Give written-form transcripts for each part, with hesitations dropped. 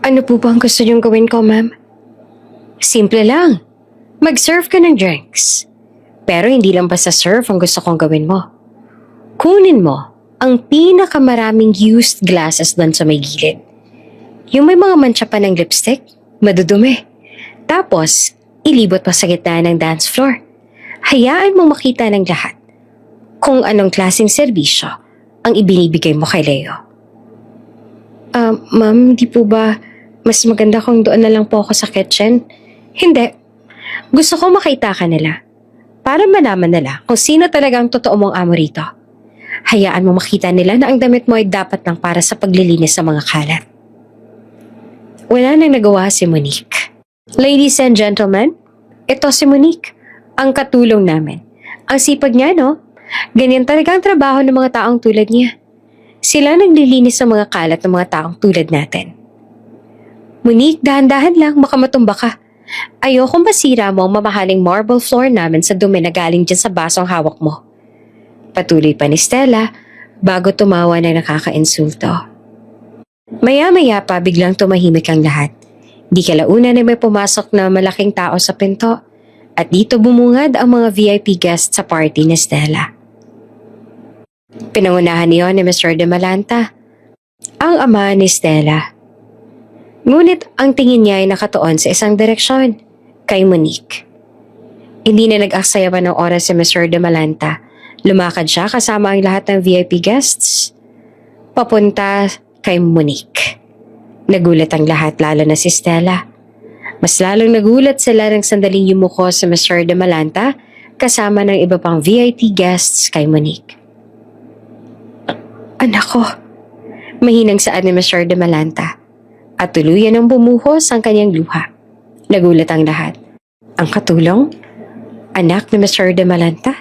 Ano po ba ang gusto niyong gawin ko, ma'am? Simple lang. Mag-serve ka ng drinks. Pero hindi lang basta serve ang gusto kong gawin mo. Kunin mo ang pinakamaraming used glasses doon sa may gilid. Yung may mga mancha pa ng lipstick, madudumi. Tapos, ilibot mo sa gitna ng dance floor. Hayaan mo makita ng lahat kung anong klaseng serbisyo ang ibinibigay mo kay Leo. Ma'am, di po ba mas maganda kung doon na lang po ako sa kitchen? Hindi. Gusto ko makita ka nila para malaman nila kung sino talaga ang totoo mong amo rito. Hayaan mo makita nila na ang damit mo ay dapat lang para sa paglilinis sa mga kalat. Wala nang nagawa si Monique. Ladies and gentlemen, ito si Monique, ang katulong namin. Ang sipag niya, no? Ganyan talaga ang trabaho ng mga taong tulad niya. Sila naglilinis sa mga kalat ng mga taong tulad natin. Monique, dahan-dahan lang, baka matumba ka. Ayokong masira mo ang mamahaling marble floor namin sa dumi na galing dyan sa basong hawak mo. Patuloy pa ni Stella bago tumawa na nakaka-insulto. Maya-maya pa biglang tumahimik ang lahat. Di kalaunan na may pumasok na malaking tao sa pinto at dito bumungad ang mga VIP guests sa party ni Stella. Pinangunahan niyon ni Mr. De Malanta, ang ama ni Stella. Ngunit ang tingin niya ay nakatuon sa isang direksyon, kay Monique. Hindi na nag-aksaya pa ng oras si Mr. De Malanta. Lumakad siya kasama ang lahat ng VIP guests papunta kay Monique. Nagulat ang lahat, lalo na si Stella. Mas lalong nagulat sila ng sandaling yumuko sa Mr. De Malanta kasama ng iba pang VIP guests kay Monique. Anak ko, mahinang saad ni Mr. De Malanta at tuluyan ng bumuhos ang kanyang luha. Nagulat ang lahat. Ang katulong? Anak ni Mr. De Malanta?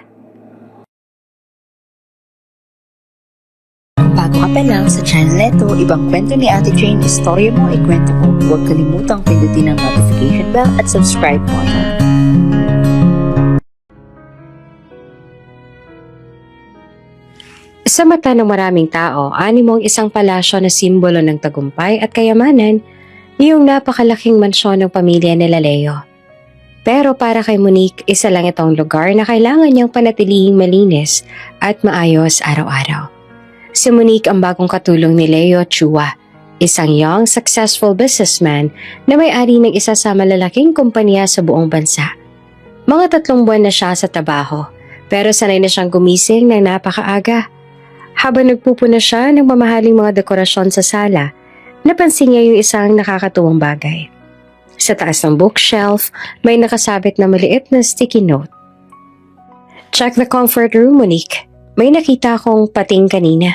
Bago ka pa lang sa channel neto, ibang kwento ni Ate Jane, istorya mo, ikwento ko. Huwag kalimutang pindutin ang notification bell at subscribe button. Sa mata ng maraming tao, animo ang isang palasyo na simbolo ng tagumpay at kayamanan, yung napakalaking mansyon ng pamilya nila Leo. Pero para kay Monique, isa lang itong lugar na kailangan niyang panatilihing malinis at maayos araw-araw. Si Monique ang bagong katulong ni Leo Chua, isang young, successful businessman na may-ari ng isa sa malalaking kumpanya sa buong bansa. Mga 3 buwan na siya sa trabaho, pero sanay na siyang gumising ng napakaaga. Habang nagpupuna siya ng mamahaling mga dekorasyon sa sala, napansin niya yung isang nakakatuwang bagay. Sa taas ng bookshelf, may nakasabit na maliit na sticky note. Check the comfort room, Monique. May nakita akong pating kanina.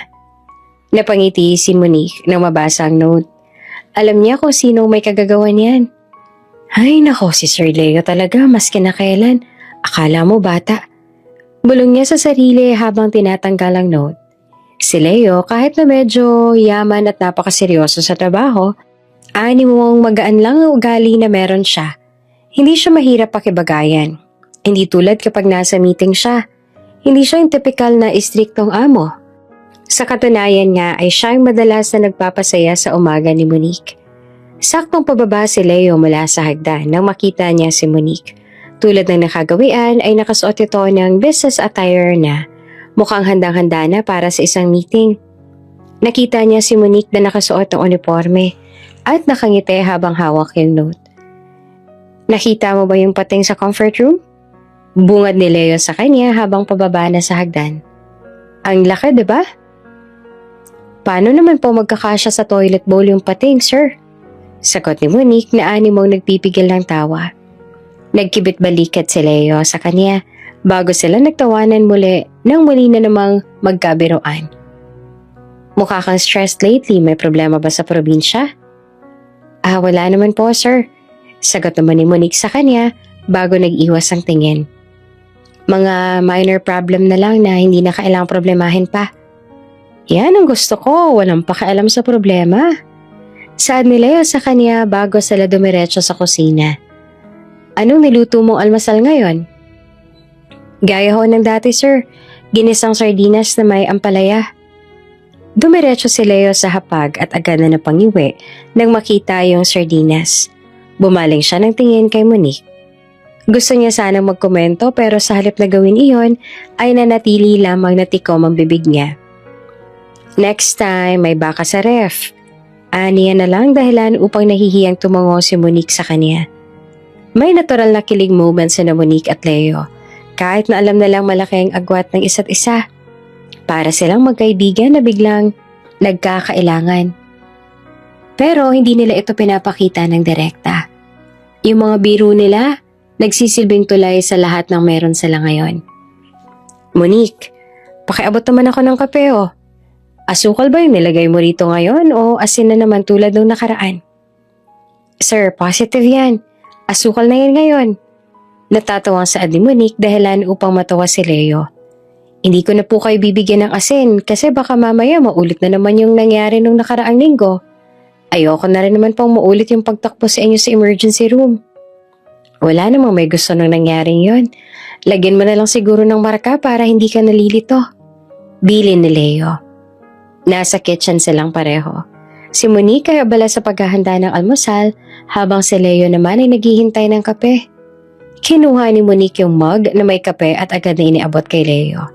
Napangiti si Monique nang mabasa ang note. Alam niya kung sinong may kagagawan yan. Ay nako, si Sir Leo talaga mas kinakailan. Akala mo bata. Bulong niya sa sarili habang tinatanggal ang note. Si Leo, kahit na medyo yaman at napakaseryoso sa trabaho, mong magaan lang ang ugali na meron siya. Hindi siya mahirap pakibagayan. Hindi tulad kapag nasa meeting siya. Hindi siya yung typical na istriktong amo. Sa katunayan nga ay siya yung madalas na nagpapasaya sa umaga ni Monique. Saktong pababa si Leo mula sa hagdan nang makita niya si Monique. Tulad ng nakagawian ay nakasuot ito ng business attire na mukhang handang-handa na para sa isang meeting. Nakita niya si Monique na nakasuot ng uniforme at nakangiti habang hawak yung note. Nakita mo ba yung pating sa comfort room? Bungad ni Leo sa kanya habang pababa na sa hagdan. Ang laki, diba? Paano naman po magkakasya sa toilet bowl yung pating, sir? Sagot ni Monique na animong nagpipigil ng tawa. Nagkibit balikat si Leo sa kanya bago sila nagtawanan muli nang muli na namang magkabiruan. Mukha kang stressed lately, may problema ba sa probinsya? Wala naman po, sir. Sagot naman ni Monique sa kanya bago nag-iwas ang tingin. Mga minor problem na lang na hindi na kailangang problemahin pa. Yan ang gusto ko, walang pakialam sa problema. Saad ni Leo sa kanya bago sila dumiretso sa kusina. Anong niluto mong almasal ngayon? Gaya ho ng dati, sir. Ginisang sardinas na may ampalaya. Dumiretso si Leo sa hapag at agad na napangiwi nang makita yung sardinas. Bumaling siya ng tingin kay Monique. Gusto niya sanang magkomento pero sa halip na gawin iyon ay nanatili lamang na tikom ang bibig niya. Next time, may baka sa ref. Aniya na lang dahilan upang nahihiyang tumango si Monique sa kanya. May natural na kilig moments na Monique at Leo, kahit na alam na lang malaki ang agwat ng isa't isa. Para silang magkaibigan na biglang nagkakailangan. Pero hindi nila ito pinapakita ng direkta. Yung mga biro nila, nagsisilbing tulay sa lahat ng meron sila ngayon. Monique, pakiabot naman ako ng kape oh. Asukal ba yung nilagay mo rito ngayon o asin na naman tulad ng nakaraan? Sir, positive yan. Asukal na yan ngayon. Natatawang saad ni Monique dahilan upang matawa si Leo. Hindi ko na po kayo bibigyan ng asin kasi baka mamaya maulit na naman yung nangyari nung nakaraang linggo. Ayoko na rin naman pang maulit yung pagtakbo sa inyo sa emergency room. Wala namang may gusto nung nangyaring yon. Lagyan mo na lang siguro ng marka para hindi ka nalilito. Bilin ni Leo. Nasa kitchen silang pareho. Si Monique ay abala sa paghahanda ng almusal habang si Leo naman ay naghihintay ng kape. Kinuha ni Monique yung mug na may kape at agad na iniabot kay Leo.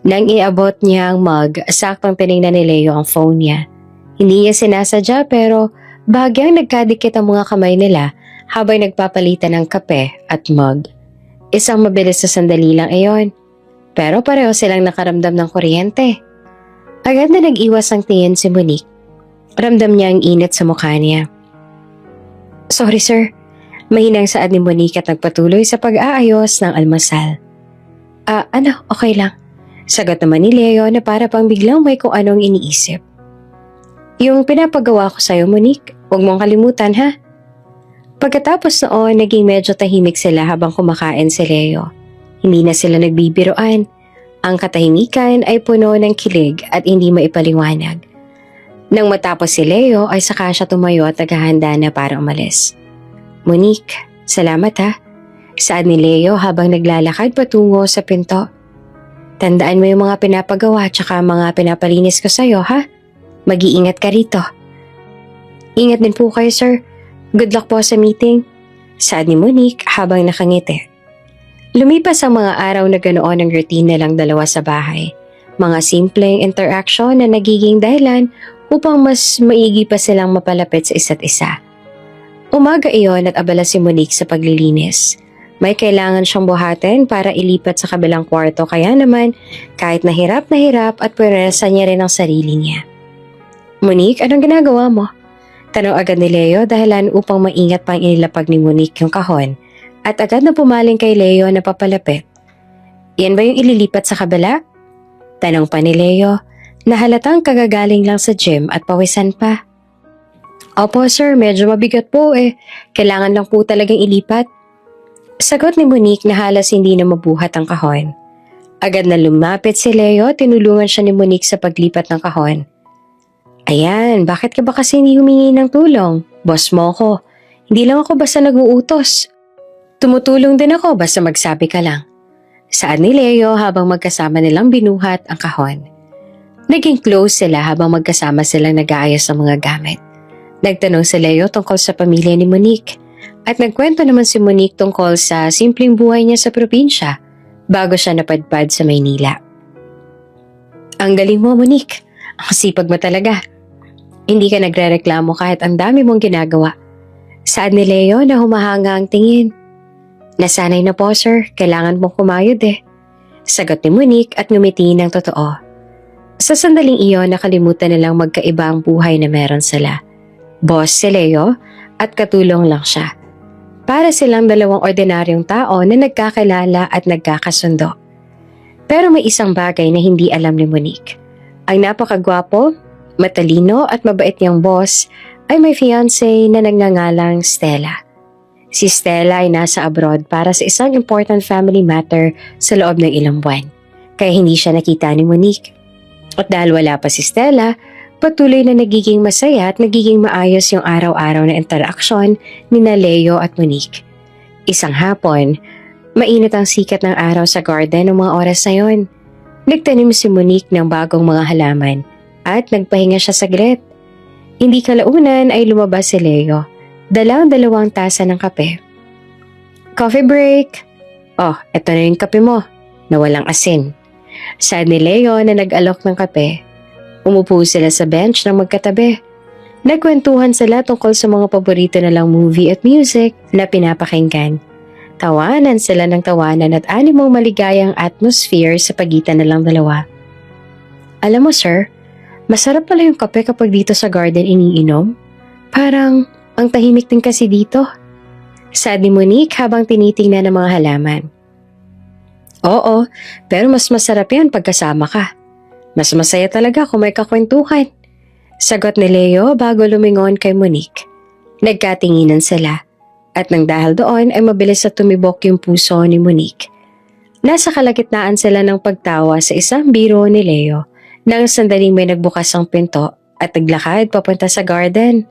Nang iabot niya ang mug, saktong tinignan ni Leo ang phone niya. Hindi niya sinasadya pero bahagyang nagkadikit ang mga kamay nila habang nagpapalitan ng kape at mug. Isang mabilis na sandali lang iyon. Pero pareho silang nakaramdam ng kuryente. Agad na nag-iwas ang tingin si Monique. Ramdam niya ang init sa mukha niya. Sorry sir, mahinang saad ni Monique at nagpatuloy sa pag-aayos ng almusal. Okay lang. Sagot naman ni Leo na para pang biglang may kung anong iniisip. Yung pinapagawa ko sa'yo, Monique, huwag mong kalimutan ha. Pagkatapos noon, naging medyo tahimik sila habang kumakain si Leo. Hindi na sila nagbibiroan. Ang katahimikan ay puno ng kilig at hindi maipaliwanag. Nang matapos si Leo ay saka siya tumayo at naghahanda na para umalis. Monique, salamat ha. Saad ni Leo habang naglalakad patungo sa pinto. Tandaan mo yung mga pinapagawa at saka mga pinapalinis ko sa'yo, ha? Mag-iingat ka rito. Ingat din po kayo, sir. Good luck po sa meeting. Saad ni Monique habang nakangiti. Lumipas ang mga araw na ganoon ang routine nilang dalawa sa bahay. Mga simpleng interaction na nagiging dahilan upang mas maigi pa silang mapalapit sa isa't isa. Umaga iyon at abala si Monique sa paglilinis. May kailangan siyang buhatin para ilipat sa kabilang kwarto kaya naman kahit nahirap at pwersa niya rin ang sarili niya. Monique, anong ginagawa mo? Tanong agad ni Leo dahilan upang maingat pang inilapag ni Monique yung kahon at agad na pumaling kay Leo na papalapit. Yan ba yung ililipat sa kabila? Tanong pa ni Leo na halatang kagagaling lang sa gym at pawisan pa. Opo sir, medyo mabigat po eh. Kailangan lang po talagang ilipat. Sagot ni Monique na halos hindi na mabuhat ang kahon. Agad na lumapit si Leo, tinulungan siya ni Monique sa paglipat ng kahon. Ayan, bakit ka ba kasi hindi humingi ng tulong? Boss mo ko. Hindi lang ako basta nag-uutos. Tumutulong din ako basta magsabi ka lang. Saad ni Leo habang magkasama nilang binuhat ang kahon. Naging close sila habang magkasama silang nag-aayos ng mga gamit. Nagtanong si Leo tungkol sa pamilya ni Monique. At nagkwento naman si Monique tungkol sa simpleng buhay niya sa probinsya bago siya napadpad sa Maynila. Ang galing mo, Monique. Ang sipag mo talaga. Hindi ka nagrereklamo kahit ang dami mong ginagawa. Saad ni Leo na humahanga ang tingin. Nasanay na po sir, kailangan mong kumayod eh. Sagot ni Monique at ngumiti ng totoo. Sa sandaling iyon nakalimutan nilang magkaiba ang buhay na meron sila. Boss si Leo at katulong lang siya. Para silang dalawang ordinaryong tao na nagkakilala at nagkakasundo. Pero may isang bagay na hindi alam ni Monique. Ang napakagwapo, matalino at mabait niyang boss ay may fiancé na nagngangalang Stella. Si Stella ay nasa abroad para sa isang important family matter sa loob ng ilang buwan. Kaya hindi siya nakita ni Monique. At dahil wala pa si Stella, patuloy na nagiging masaya at nagiging maayos yung araw-araw na interaksyon ni Leo at Monique. Isang hapon, mainit ang sikat ng araw sa garden ng mga oras na yon. Nagtanim si Monique ng bagong mga halaman at nagpahinga siya saglit. Hindi kalaunan ay lumabas si Leo. Dalawang tasa ng kape. Coffee break! Oh, eto na yung kape mo, na walang asin. Saad ni Leo na nag-alok ng kape. Umupo sila sa bench ng magkatabi. Nagkwentuhan sila tungkol sa mga paborito nilang movie at music na pinapakinggan. Tawanan sila ng tawanan at animong maligayang atmosphere sa pagitan nilang dalawa. Alam mo sir, masarap pala yung kape kapag dito sa garden iniinom. Parang ang tahimik din kasi dito. Saad ni Monique habang tinitingnan ng mga halaman. Oo, pero mas masarap yan pagkasama ka. Mas masaya talaga kung may kakwentuhan. Sagot ni Leo bago lumingon kay Monique. Nagkatinginan sila. At nang dahil doon ay mabilis na tumibok yung puso ni Monique. Nasa kalagitnaan sila ng pagtawa sa isang biro ni Leo nang sandaling may nagbukas ang pinto at naglakad papunta sa garden.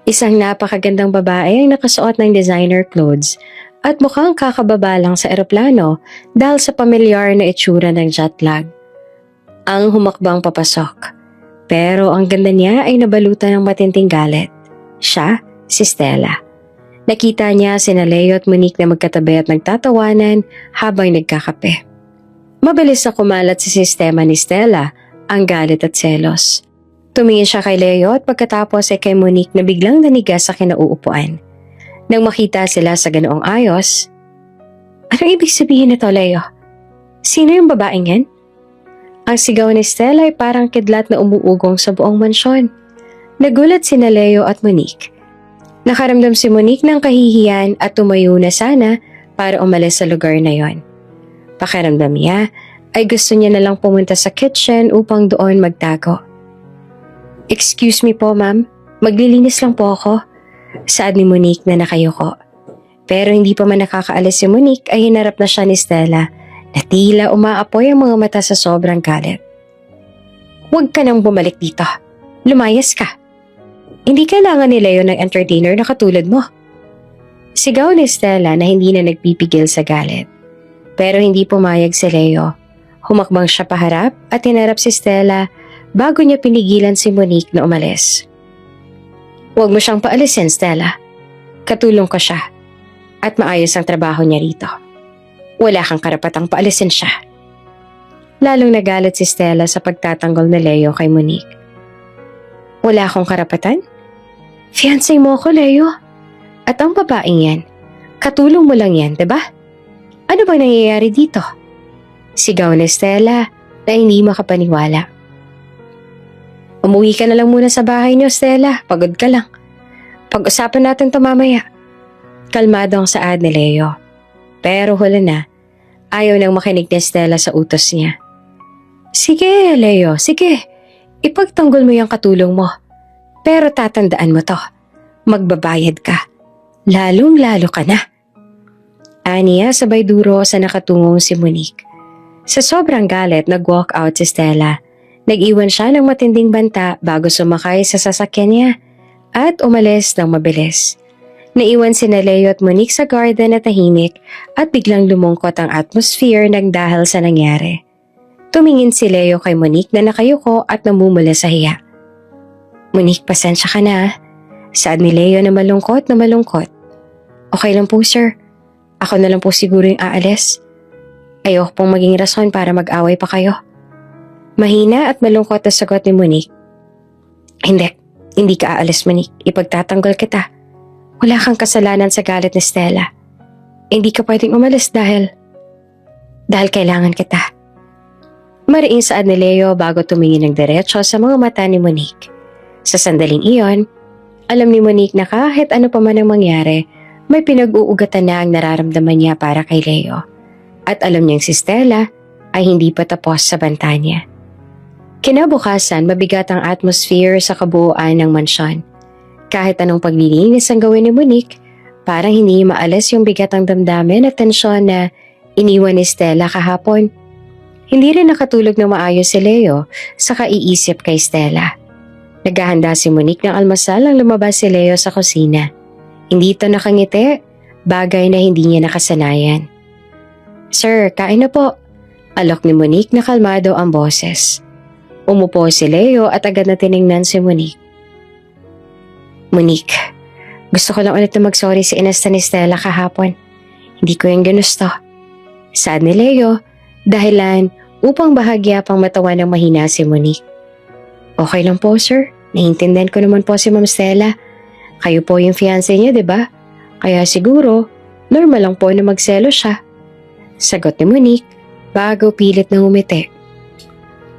Isang napakagandang babae ang nakasuot ng designer clothes at mukhang kakababa lang sa eroplano dahil sa pamilyar na itsura ng jetlag. Ang humakbang papasok. Pero ang ganda niya ay nabalutan ng matinding galit. Siya, si Stella. Nakita niya sina Leo at Monique na magkatabi at nagtatawanan habang nagkakape. Mabilis na kumalat sa sistema ni Stella ang galit at selos. Tumingin siya kay Leo at pagkatapos ay kay Monique na biglang nanigas sa kinauupuan. Nang makita sila sa ganoong ayos, anong ibig sabihin nito, Leo? Sino yung babaeng yan? Ang sigaw ni Stella ay parang kidlat na umuugong sa buong mansyon. Nagulat sina Leo at Monique. Nakaramdam si Monique ng kahihiyan at tumayo na sana para umalis sa lugar na yon. Pakiramdam niya ay gusto niya na lang pumunta sa kitchen upang doon magtago. Excuse me po ma'am, maglilinis lang po ako. Saad ni Monique na nakayuko. Pero hindi pa man nakakaalis si Monique ay hinarap na siya ni Stella na tila umaapoy ang mga mata sa sobrang galit. Huwag ka nang bumalik dito. Lumayas ka. Hindi kailangan ni Leo ng entertainer na katulad mo. Sigaw ni Stella na hindi na nagpipigil sa galit. Pero hindi pumayag si Leo. Humakbang siya paharap at hinarap si Stella bago niya pinigilan si Monique na umalis. Huwag mo siyang paalisin, Stella. Katulong ko siya at maayos ang trabaho niya rito. Wala kang karapatang paalisin siya. Lalong nagalit si Stella sa pagtatanggol ni Leo kay Monique. Wala akong karapatan? Fiancé mo ako, Leo. At ang babaeng yan, katulong mo lang yan, diba? Ano bang nangyayari dito? Sigaw ni Stella na hindi makapaniwala. Umuwi ka na lang muna sa bahay niyo, Stella. Pagod ka lang. Pag-usapan natin ito mamaya. Kalmado ang saad ni Leo. Pero hula na, ayaw nang makinig ni Stella sa utos niya. Sige, Leo, sige. Ipagtanggol mo yung katulong mo. Pero tatandaan mo to. Magbabayad ka. Lalong-lalo ka na. Aniya sabay duro sa nakatungong si Monique. Sa sobrang galit, nag-walk out si Stella. Nag-iwan siya ng matinding banta bago sumakay sa sasakyan niya at umalis ng mabilis. Naiwan si Leo at Monique sa garden na tahimik at biglang lumungkot ang atmosphere ng dahil sa nangyari. Tumingin si Leo kay Monique na nakayuko at namumula sa hiya. Monique, pasensya ka na. Saad ni Leo na malungkot na malungkot. Okay lang po sir. Ako na lang po siguro yung aalis. Ayoko pong maging rason para mag-away pa kayo. Mahina at malungkot na sagot ni Monique. Hindi ka aalis Monique. Ipagtatanggol kita. Wala kang kasalanan sa galit ni Stella. Hindi ka pwedeng umalis dahil kailangan kita. Mariing saad ni Leo bago tumingin ng diretso sa mga mata ni Monique. Sa sandaling iyon, alam ni Monique na kahit ano pa man ang mangyari, may pinag-uugatan na ang nararamdaman niya para kay Leo. At alam niyang si Stella ay hindi pa tapos sa banta niya. Kinabukasan, mabigat ang atmosphere sa kabuuan ng mansyon. Kahit anong paglilinis ang gawin ni Monique, parang hindi maalis yung bigat ng damdamin at tensyon na iniwan ni Stella kahapon. Hindi rin nakatulog na maayos si Leo sa kaiisip kay Stella. Naghahanda si Monique ng almusal nang lumabas si Leo sa kusina. Hindi ito nakangiti, bagay na hindi niya nakasanayan. Sir, kain na po. Alok ni Monique na kalmado ang boses. Umupo si Leo at agad na tiningnan si Monique. Monique, gusto ko lang ulit na mag-sorry si Inesta ni Stella kahapon. Hindi ko yung ginusto. Sad ni Leo, dahilan upang bahagya pang matawa ng mahina si Monique. Okay lang po, sir. Naiintindihan ko naman po si Ma'am Stella. Kayo po yung fiancé niya, di ba? Kaya siguro, normal lang po na magselo siya. Sagot ni Monique bago pilit na umiti.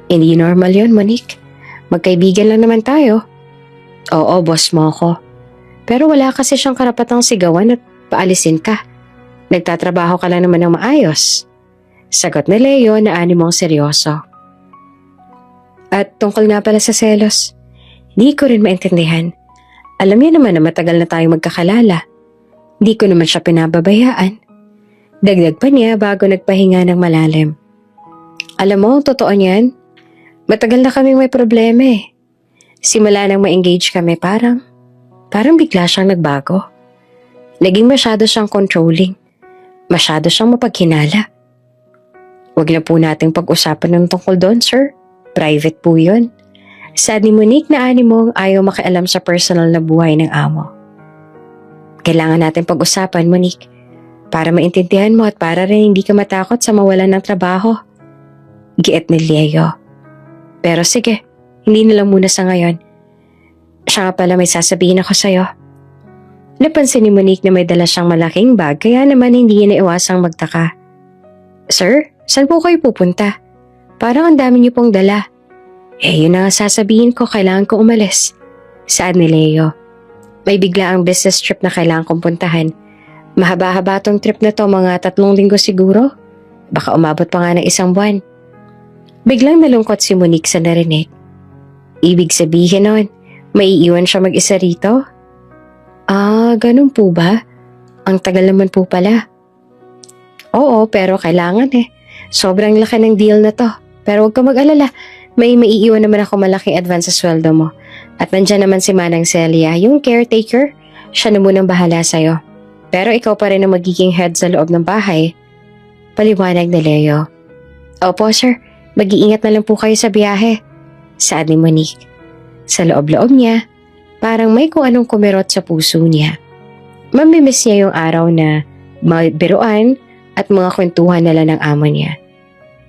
Hindi normal yon, Monique. Magkaibigan lang naman tayo. Oo, boss mo ako. Pero wala kasi siyang karapatang sigawan at paalisin ka. Nagtatrabaho ka lang naman ng maayos. Sagot ni Leo na animong seryoso. At tungkol nga pala sa selos, hindi ko rin maintindihan. Alam niya naman na matagal na tayong magkakalala. Hindi ko naman siya pinababayaan. Dagdag pa niya bago nagpahinga ng malalim. Alam mo, totoo niyan. Matagal na kaming may problema eh. Simula nang ma-engage kami parang bigla siyang nagbago. Naging masyado siyang controlling. Masyado siyang mapaghinala. Huwag na po nating pag-usapan ng tungkol doon, sir. Private po yun. Sad ni Monique na animong ayaw makialam sa personal na buhay ng amo. Kailangan natin pag-usapan, Monique, para maintindihan mo at para rin hindi ka matakot sa mawalan ng trabaho. Giit ni Leo. Pero sige, hindi na lang muna sa ngayon. Siya nga pala may sasabihin ako sa'yo. Napansin ni Monique na may dala siyang malaking bag kaya naman hindi niya naiwasang magtaka. Sir, saan po kayo pupunta? Parang ang dami niyo pong dala. Yun na nga sasabihin ko, kailangan ko umalis. Saan ni Leo? May bigla ang business trip na kailangan kong puntahan. Mahaba-haba tong trip na to, mga 3 linggo siguro. Baka umabot pa nga ng 1 buwan. Biglang nalungkot si Monique sa narinig. Ibig sabihin nun, maiiwan siya mag-isa rito? Ganun po ba? Ang tagal naman po pala. Oo, pero kailangan eh. Sobrang laki ng deal na to. Pero huwag ka mag-alala, may maiiwan naman ako malaking advance sa sweldo mo. At nandyan naman si Manang Celia, yung caretaker. Siya na munang bahala sa'yo. Pero ikaw pa rin ang magiging head sa loob ng bahay. Paliwanag ni Leo. Opo sir, mag-iingat na lang po kayo sa biyahe. Saad ni Monique. Sa loob-loob niya, parang may kung anong kumirot sa puso niya. Mamimiss niya yung araw na biruan at mga kwentuhan nila ng amo niya.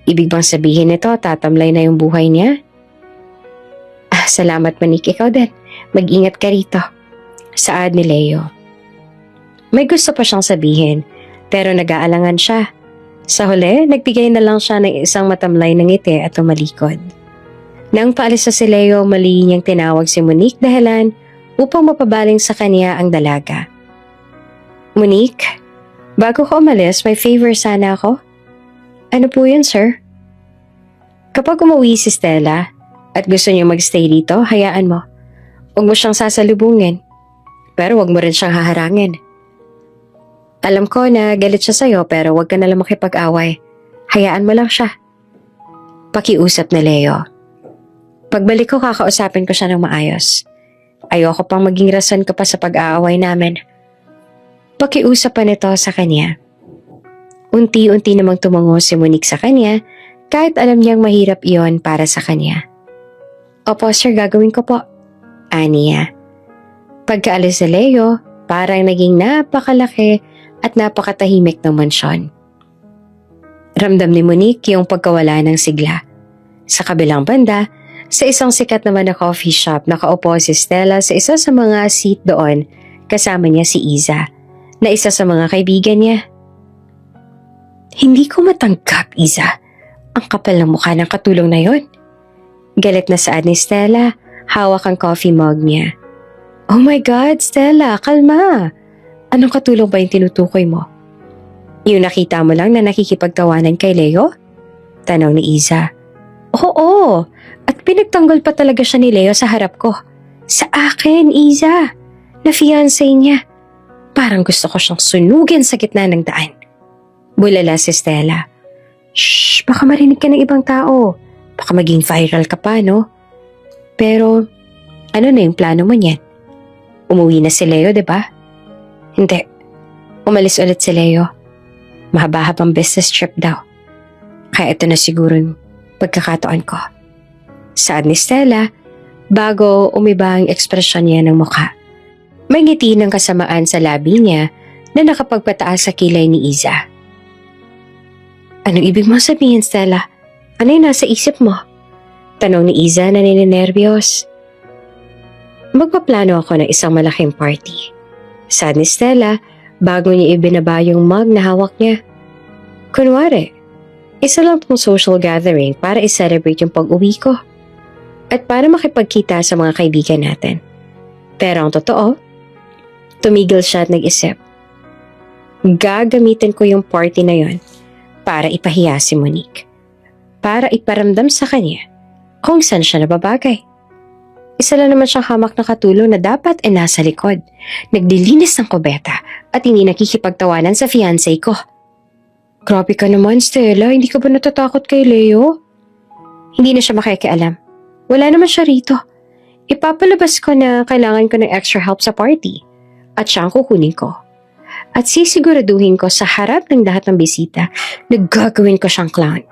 Ibig bang sabihin nito, tatamlay na yung buhay niya? Salamat Monique, ikaw din. Mag-ingat ka rito. Saad ni Leo. May gusto pa siyang sabihin, pero nag-aalangan siya. Sa huli, nagbigay na lang siya ng isang matamlay na ngiti at tumalikod. Nang paalis na si Leo, mali niyang tinawag si Monique dahilan upang mapabaling sa kanya ang dalaga. Monique, bago ko umalis, may favor sana ako. Ano po yun, sir? Kapag umuwi si Stella at gusto niya magstay dito, hayaan mo. Huwag mo siyang sasalubungin. Pero huwag mo rin siyang haharangin. Alam ko na galit siya sa'yo pero huwag ka nalang makipag-away. Hayaan mo lang siya. Pakiusap na Leo. Pagbalik ko, kakausapin ko siya ng maayos. Ayoko pang maging rason ka pa sa pag-aaway namin. Pakiusap pa nito sa kanya. Unti-unti namang tumango si Monique sa kanya kahit alam niyang mahirap iyon para sa kanya. Opo sir, gagawin ko po. Aniya. Pagkaalis ni Leo, parang naging napakalaki at napakatahimik ng mansyon. Ramdam ni Monique yung pagkawala ng sigla. Sa kabilang banda, sa isang sikat naman na coffee shop, nakaupo si Stella sa isa sa mga seat doon, kasama niya si Iza, na isa sa mga kaibigan niya. Hindi ko matanggap, Iza. Ang kapal ng mukha ng katulong na yon. Galit na saad ni Stella, hawak ang coffee mug niya. Oh my God, Stella, kalma. Anong katulong ba yung tinutukoy mo? Yung nakita mo lang na nakikipagtawanan kay Leo? Tanong ni Iza. Oo, at pinagtanggol pa talaga siya ni Leo sa harap ko. Sa akin, Iza. Na fiancé niya. Parang gusto ko siyang sunugin sa gitna ng daan. Bulala si Stella. Shh, baka marinig ka ng ibang tao. Baka maging viral ka pa, no? Pero, ano na yung plano mo niyan? Umuwi na si Leo, diba? Hindi. Umalis ulit si Leo. Mahaba-habang business trip daw. Kaya ito na siguro yung pagkakataon ko. Saad ni Stella bago umiba ang ekspresyon niya ng mukha. May ngiti ng kasamaan sa labi niya na nakapagpataas sa kilay ni Iza. Anong ibig mo sabihin, Stella? Ano yung nasa isip mo? Tanong ni Iza na nininervyos. Magpaplano ako ng isang malaking party. Saad ni Stella bago niya ibinaba yung mug na hawak niya. Kunwari, isa lang pong social gathering para i-celebrate yung pag-uwi ko. At para makipagkita sa mga kaibigan natin. Pero ang totoo, tumigil siya at nag-isip. Gagamitin ko yung party na yon para ipahiya si Monique. Para iparamdam sa kanya kung saan siya nababagay. Isa lang naman siyang hamak na katulong na dapat ay nasa likod, naglilinis ng kubeta at hindi nakikipagtawanan sa fiancé ko. Grabe ka naman, Stella. Hindi ka ba natatakot kay Leo? Hindi na siya makikialam. Wala naman siya rito. Ipapalabas ko na kailangan ko ng extra help sa party at siya ang kukunin ko. At sisiguraduhin ko sa harap ng lahat ng bisita na gagawin ko siyang clown.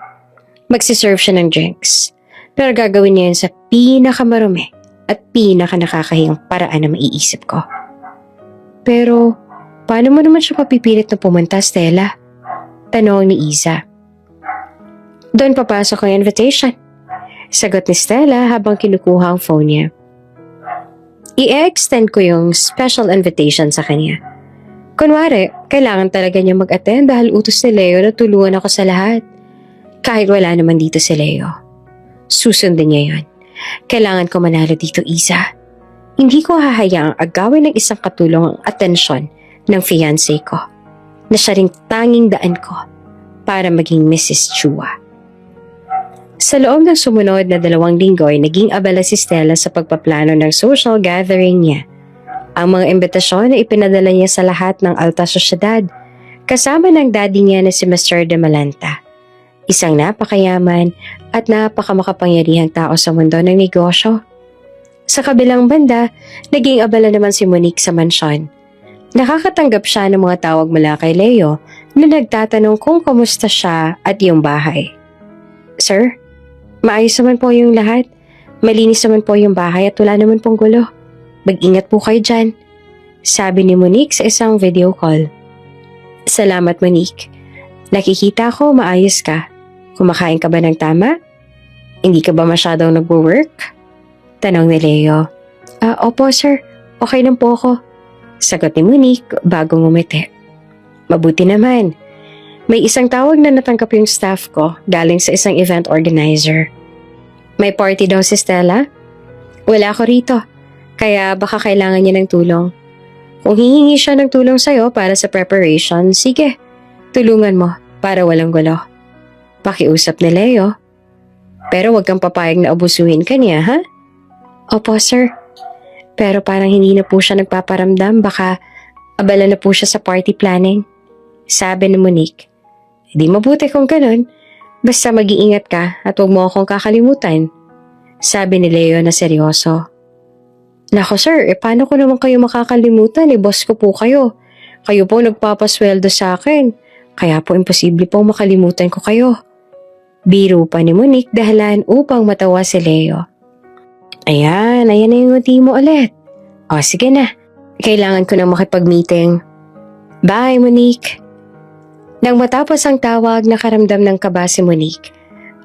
Magsiserve siya ng drinks. Pero gagawin niya yun sa pinakamarumi at pinakanakakahiyang paraan na maiisip ko. Pero, paano mo naman siya papipilit na pumunta, Stella? Tanong ni Iza. Doon papasok ang invitation. Sagot ni Stella habang kinukuha ang phone niya. I-extend ko yung special invitation sa kanya. Kunwari, kailangan talaga niya mag-attend dahil utos ni Leo na tulungan ako sa lahat. Kahit wala naman dito si Leo. Susundin niya yon. Kailangan ko manalo dito, Iza. Hindi ko hahayaang agawin ng isang katulong ang atensyon ng fiancé ko na siya ring tanging daan ko para maging Mrs. Chua. Sa loob ng sumunod na 2 linggo ay naging abala si Stella sa pagpaplano ng social gathering niya. Ang mga imbitasyon na ipinadala niya sa lahat ng alta sosyedad, kasama ng daddy niya na si Mr. De Malanta. Isang napakayaman at napakamakapangyarihang tao sa mundo ng negosyo. Sa kabilang banda, naging abala naman si Monique sa mansyon. Nakakatanggap siya ng mga tawag mula kay Leo na nagtatanong kung kamusta siya at yung bahay. Sir, maayos naman po yung lahat. Malinis naman po yung bahay at wala naman pong gulo. Mag-ingat po kayo dyan, sabi ni Monique sa isang video call. Salamat, Monique. Nakikita ko maayos ka. Kumakain ka ba ng tama? Hindi ka ba masyadong nagwo-work? Tanong ni Leo. Opo sir, okay lang po ako. Sagot ni Monique bago ngumiti. Mabuti naman. May isang tawag na natanggap yung staff ko galing sa isang event organizer. May party daw si Stella? Wala ako rito, kaya baka kailangan niya ng tulong. Kung hihingi siya ng tulong sa'yo para sa preparation, sige, tulungan mo para walang gulo. Pakiusap ni Leo. Pero wag kang papayag na abusuhin ka niya, ha? Opo, sir. Pero parang hindi na po siya nagpaparamdam, baka abala na po siya sa party planning. Sabi ni Monique. Di mabuti kung ganun. Basta mag-iingat ka at huwag mo akong kakalimutan. Sabi ni Leo na seryoso. Nako sir, paano ko naman kayo makakalimutan? Boss ko po kayo. Kayo po nagpapasweldo sa akin. Kaya po imposible pong makalimutan ko kayo. Biro pa ni Monique dahilan upang matawa si Leo. Ayan na yung ngiti mo ulit. O sige na, kailangan ko nang makipag-meeting. Bye Monique. Nang matapos ang tawag, nakaramdam ng kaba si Monique.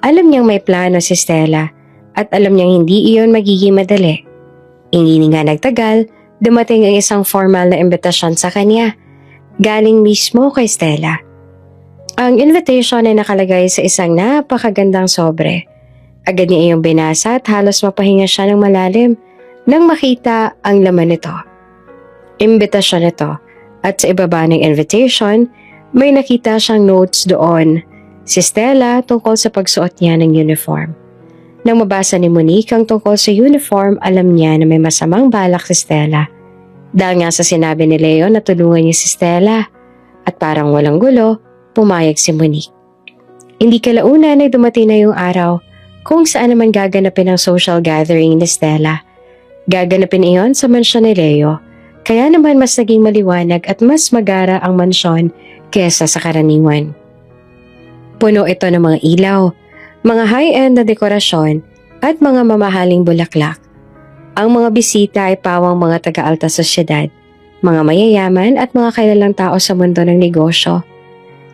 Alam niyang may plano si Stella at alam niyang hindi iyon magiging madali. Hindi nga nagtagal, dumating ang isang formal na imbitasyon sa kanya. Galing mismo kay Stella. Ang invitation ay nakalagay sa isang napakagandang sobre. Agad niya iyong binasa at halos mapahinga siya ng malalim nang makita ang laman nito. Imbitasyon ito at sa ibaba ng invitation, may nakita siyang notes doon. Si Stella tungkol sa pagsuot niya ng uniform. Nang mabasa ni Monique ang tungkol sa uniform, alam niya na may masamang balak si Stella. Dahil nga sa sinabi ni Leo na tulungan niya si Stella. At parang walang gulo, pumayag si Monique. Hindi kalaunan ay dumating na yung araw kung saan naman gaganapin ang social gathering ni Stella. Gaganapin iyon sa mansyon ni Leo, kaya naman mas naging maliwanag at mas magara ang mansyon kesa sa karaniwan. Puno ito ng mga ilaw, mga high-end na dekorasyon at mga mamahaling bulaklak. Ang mga bisita ay pawang mga taga-alta sosyedad, mga mayayaman at mga kilalang tao sa mundo ng negosyo.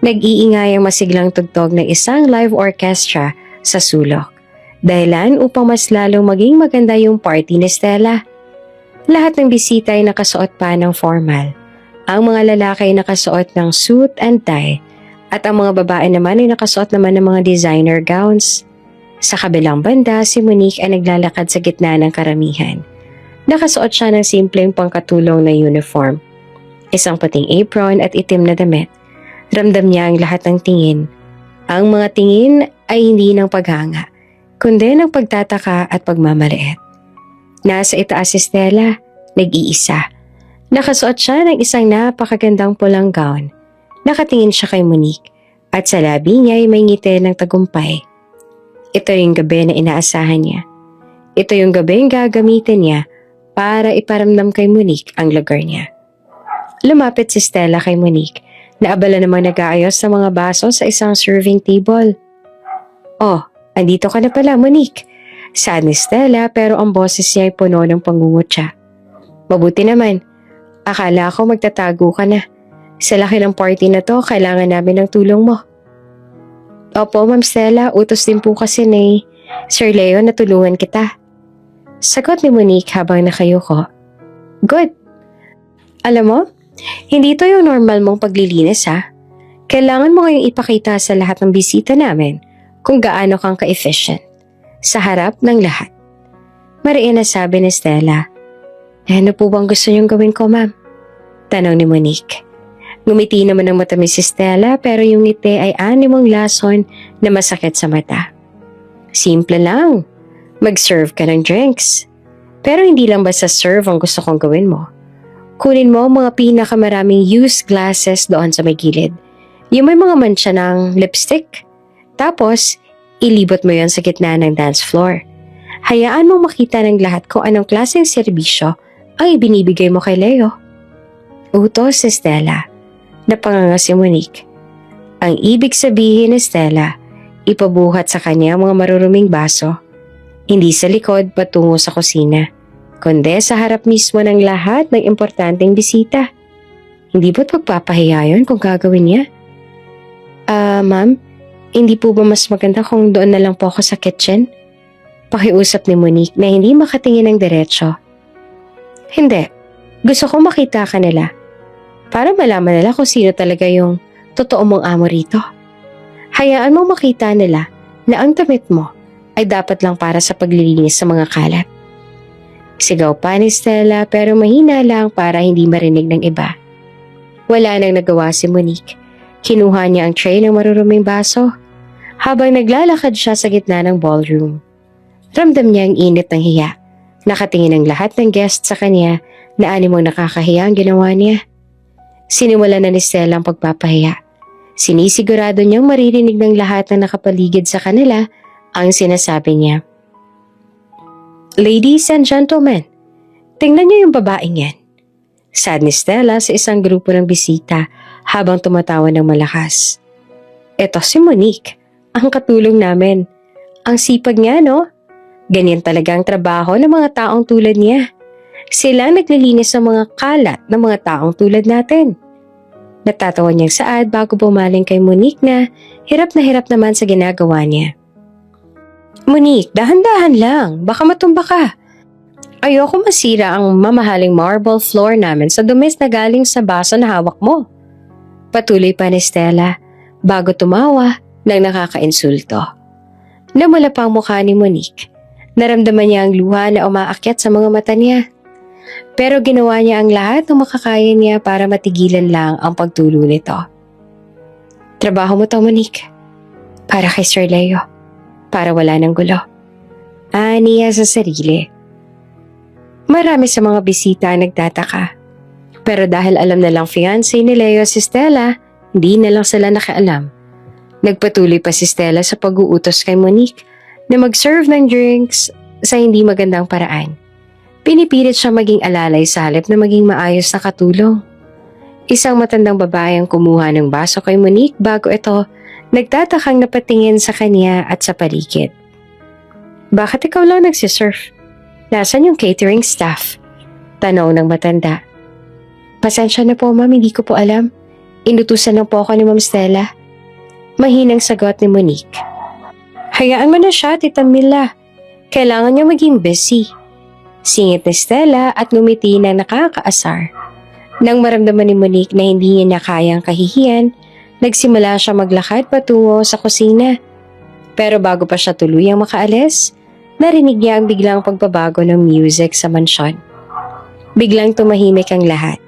Nag-iingay ang masiglang tugtog ng isang live orchestra sa sulok. Dahilan upang mas lalong maging maganda yung party ni Stella. Lahat ng bisita ay nakasuot pa ng formal. Ang mga lalaki ay nakasuot ng suit and tie at ang mga babae naman ay nakasuot naman ng mga designer gowns. Sa kabilang banda, si Monique ay naglalakad sa gitna ng karamihan. Nakasuot siya ng simpleng pangkatulong na uniform. Isang puting apron at itim na damit. Ramdam niya ang lahat ng tingin. Ang mga tingin ay hindi ng paghanga, kundi ng pagtataka at pagmamaliit. Nasa itaas si Stella, nag-iisa. Nakasuot siya ng isang napakagandang pulang gown. Nakatingin siya kay Monique at sa labi niya ay may ngiti ng tagumpay. Ito yung gabi na inaasahan niya. Ito yung gabi yung gagamitin niya para iparamdam kay Monique ang lugar niya. Lumapit si Stella kay Monique na abala namang nag-aayos sa mga baso sa isang serving table. "Oh, andito ka na pala, Monique." Saad ni Stella pero ang boses niya ay puno ng pangungutya. "Mabuti naman. Akala ko magtatago ka na. Sa laki ng party na to, kailangan namin ng tulong mo." "Opo, Ma'am Stella, utos din po kasi ni Sir Leo na tulungan kita." Sagot ni Monique habang nakayuko. "Good. Alam mo, hindi to yung normal mong paglilinis ha. Kailangan mo ngayong ipakita sa lahat ng bisita namin kung gaano kang ka-efficient. Sa harap ng lahat." Mariin na sabi ni Stella. "Ano po bang gusto niyong gawin ko, ma'am?" Tanong ni Monique. Ngumiti naman ng matamis si Stella pero yung ngiti ay animong lason na masakit sa mata. "Simple lang. Mag-serve ka ng drinks. Pero hindi lang basta serve ang gusto kong gawin mo. Kunin mo ang mga pinakamaraming used glasses doon sa may gilid. Yung may mga mancha ng lipstick. Tapos, ilibot mo yon sa gitna ng dance floor. Hayaan mong makita ng lahat kung anong klaseng serbisyo ang ibinibigay mo kay Leo." Utos si Stella. Napanganga si Monique. Ang ibig sabihin ni Stella, ipabuhat sa kanya ang mga maruruming baso. Hindi sa likod patungo sa kusina, kundi sa harap mismo ng lahat ng importanteng bisita. Hindi ba't magpapahiya yun kung gagawin niya? Ma'am, hindi po ba mas maganda kung doon na lang po ako sa kitchen?" Pakiusap ni Monique na hindi makatingin ng diretsyo. "Hindi. Gusto ko makita ka nila. Para malaman nila kung sino talaga yung totoo mong amo rito. Hayaan mong makita nila na ang damit mo ay dapat lang para sa paglilinis sa mga kalat." Sigaw pa ni Stella pero mahina lang para hindi marinig ng iba. Wala nang nagawa si Monique. Kinuha niya ang tray ng maruruming baso habang naglalakad siya sa gitna ng ballroom. Ramdam niya ang init ng hiya. Nakatingin ang lahat ng guests sa kanya na animong nakakahiya ang ginawa niya. Sinimula na ni Stella ang pagpapahiya. Sinisigurado niyang maririnig ng lahat na nakapaligid sa kanila ang sinasabi niya. "Ladies and gentlemen, tingnan niyo yung babaeng yan." Saad ni Stella sa isang grupo ng bisita habang tumatawa ng malakas. "Eto si Monique, ang katulong namin. Ang sipag niya, no? Ganyan talaga ang trabaho ng mga taong tulad niya. Sila naglilinis ng mga kalat ng mga taong tulad natin." Natatawa niyang saad bago bumaling kay Monique na hirap naman sa ginagawa niya. "Monique, dahan-dahan lang. Baka matumba ka. Ayoko masira ang mamahaling marble floor namin sa dumis na galing sa baso na hawak mo." Patuloy pa ni Stella bago tumawa ng nakakainsulto. Namula pa ang mukha ni Monique. Naramdaman niya ang luha na umaakyat sa mga mata niya. Pero ginawa niya ang lahat ng makakaya niya para matigilan lang ang pagtulo nito. "Trabaho mo to, Monique. Para kay Sir Leo. Para wala ng gulo." Aniya sa sarili. Marami sa mga bisita ang nagtataka. Pero dahil alam na lang fiancé ni Leo si Stella, hindi na lang sila nakialam. Nagpatuloy pa si Stella sa pag-uutos kay Monique na mag-serve ng drinks sa hindi magandang paraan. Pinipilit siya maging alalay sa halip na maging maayos na katulong. Isang matandang babae ang kumuha ng baso kay Monique bago ito nagtatakang napatingin sa kanya at sa paligid. Bakit ikaw lang nagsisurf? Nasaan yung catering staff? Tanong ng matanda. Pasensya na po ma'am, hindi ko po alam. Inutusan lang po ako ni Ma'am Stella. Mahinang sagot ni Monique. Hayaan mo na siya, Tita Mila. Kailangan niya maging busy. Singit ni Stella at ngumiti na nakakaasar. Nang maramdaman ni Monique na hindi niya kayang kahihiyan, nagsimula siya maglakad patungo sa kusina. Pero bago pa siya tuluyang makaalis, narinig niya ang biglang pagbabago ng music sa mansyon. Biglang tumahimik ang lahat.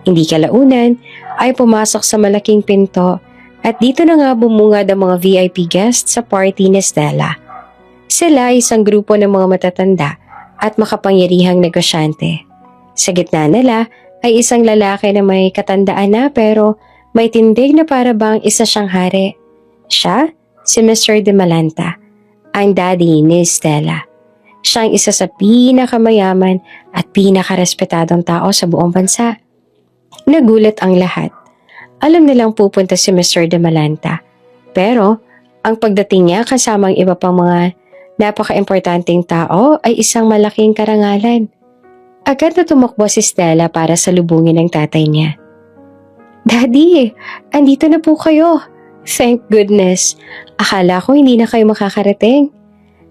Hindi kalaunan ay pumasok sa malaking pinto at dito na nga bumungad ang mga VIP guests sa party ni Stella. Sila ay isang grupo ng mga matatanda at makapangyarihang negosyante. Sa gitna nila ay isang lalaki na may katandaan na pero may tindig na para bang isa siyang hari. Siya, si Mr. De Malanta, ang daddy ni Stella. Siya ang isa sa pinakamayaman at pinakarespetadong tao sa buong bansa. Nagulat ang lahat. Alam nilang pupunta si Mr. De Malanta. Pero, ang pagdating niya kasama ang iba pang mga napaka-importanting tao ay isang malaking karangalan. Agad na tumakbo si Stella para salubungin ang tatay niya. Daddy, andito na po kayo. Thank goodness. Akala ko hindi na kayo makakarating.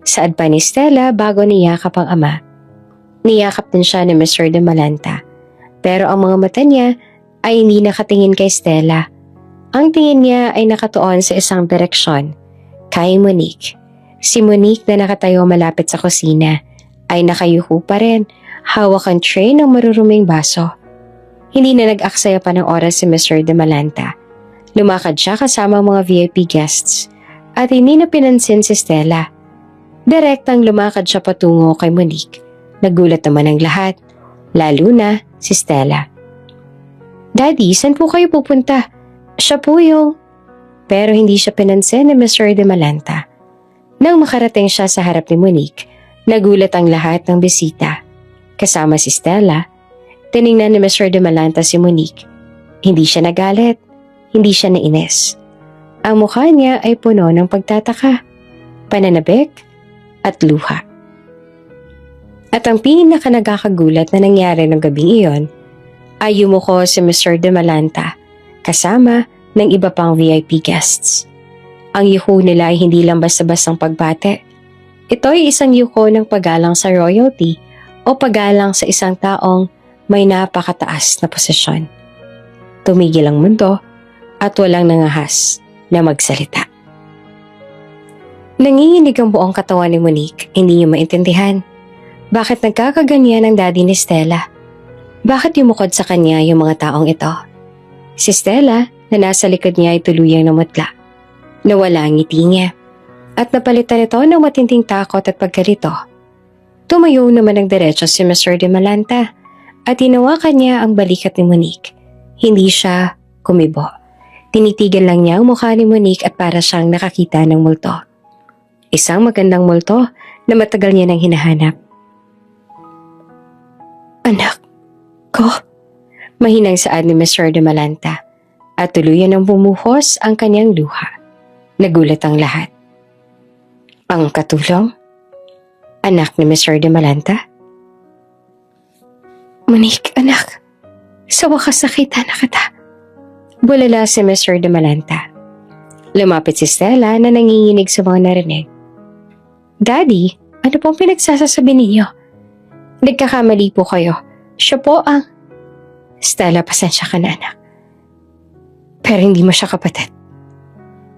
Saad pa ni Stella bago niyakap ang ama. Niyakap din siya ni Mr. De Malanta. Pero ang mga mata niya ay hindi nakatingin kay Stella. Ang tingin niya ay nakatuon sa isang direksyon, kay Monique. Si Monique na nakatayo malapit sa kusina ay nakayuko pa rin, hawak ang tray ng maruruming baso. Hindi na nag-aksaya pa ng oras si Mr. De Malanta. Lumakad siya kasama ang mga VIP guests at hindi na pinansin si Stella. Direktang lumakad siya patungo kay Monique. Nagulat naman ang lahat, lalo na si Stella. Daddy, saan po kayo pupunta? Siya po yung... Pero hindi siya pinansin ni Mr. De Malanta. Nang makarating siya sa harap ni Monique, nagulat ang lahat ng bisita. Kasama si Stella, tiningnan ni Mr. De Malanta si Monique. Hindi siya nagalit, hindi siya nainis. Ang mukha niya ay puno ng pagtataka, pananabik, at luha. At ang pinaka-nagkakagulat na nangyari ng gabing iyon ay yumuko si Mr. De Malanta kasama ng iba pang VIP guests. Ang yuko nila ay hindi lang basta-bastang pagbate. Ito ay isang yuko ng paggalang sa royalty o paggalang sa isang taong may napakataas na posisyon. Tumigil ang mundo at walang nangahas na magsalita. Nanginginig ang buong katawan ni Monique, hindi niya maintindihan. Bakit nagkakaganyan ang daddy ni Stella? Bakit yumukod sa kanya yung mga taong ito? Si Stella na nasa likod niya ay tuluyang namutla. Nawala ang ngiti niya at napalitan ito ng matinding takot at pagkalito. Tumayo naman ng diretso si Mr. De Malanta at hinawakan niya ang balikat ni Monique. Hindi siya kumibo. Tinitigan lang niya ang mukha ni Monique at para siyang nakakita ng multo. Isang magandang multo na matagal niya nang hinahanap. Anak ko, mahinang saad ni Mr. De Malanta at tuluyan ng bumuhos ang kanyang luha. Nagulat ang lahat. Ang katulong? Anak ni Mr. De Malanta? Monique, anak. Sa wakas nakita na kita. Bulala si Mr. De Malanta. Lumapit si Stella na nanginginig sa mga narinig. Daddy, ano pong pinagsasasabi ninyo? Nagkakamali po kayo. Siya po ang... Stella, pasensya ka na anak. Pero hindi mo siya kapatid.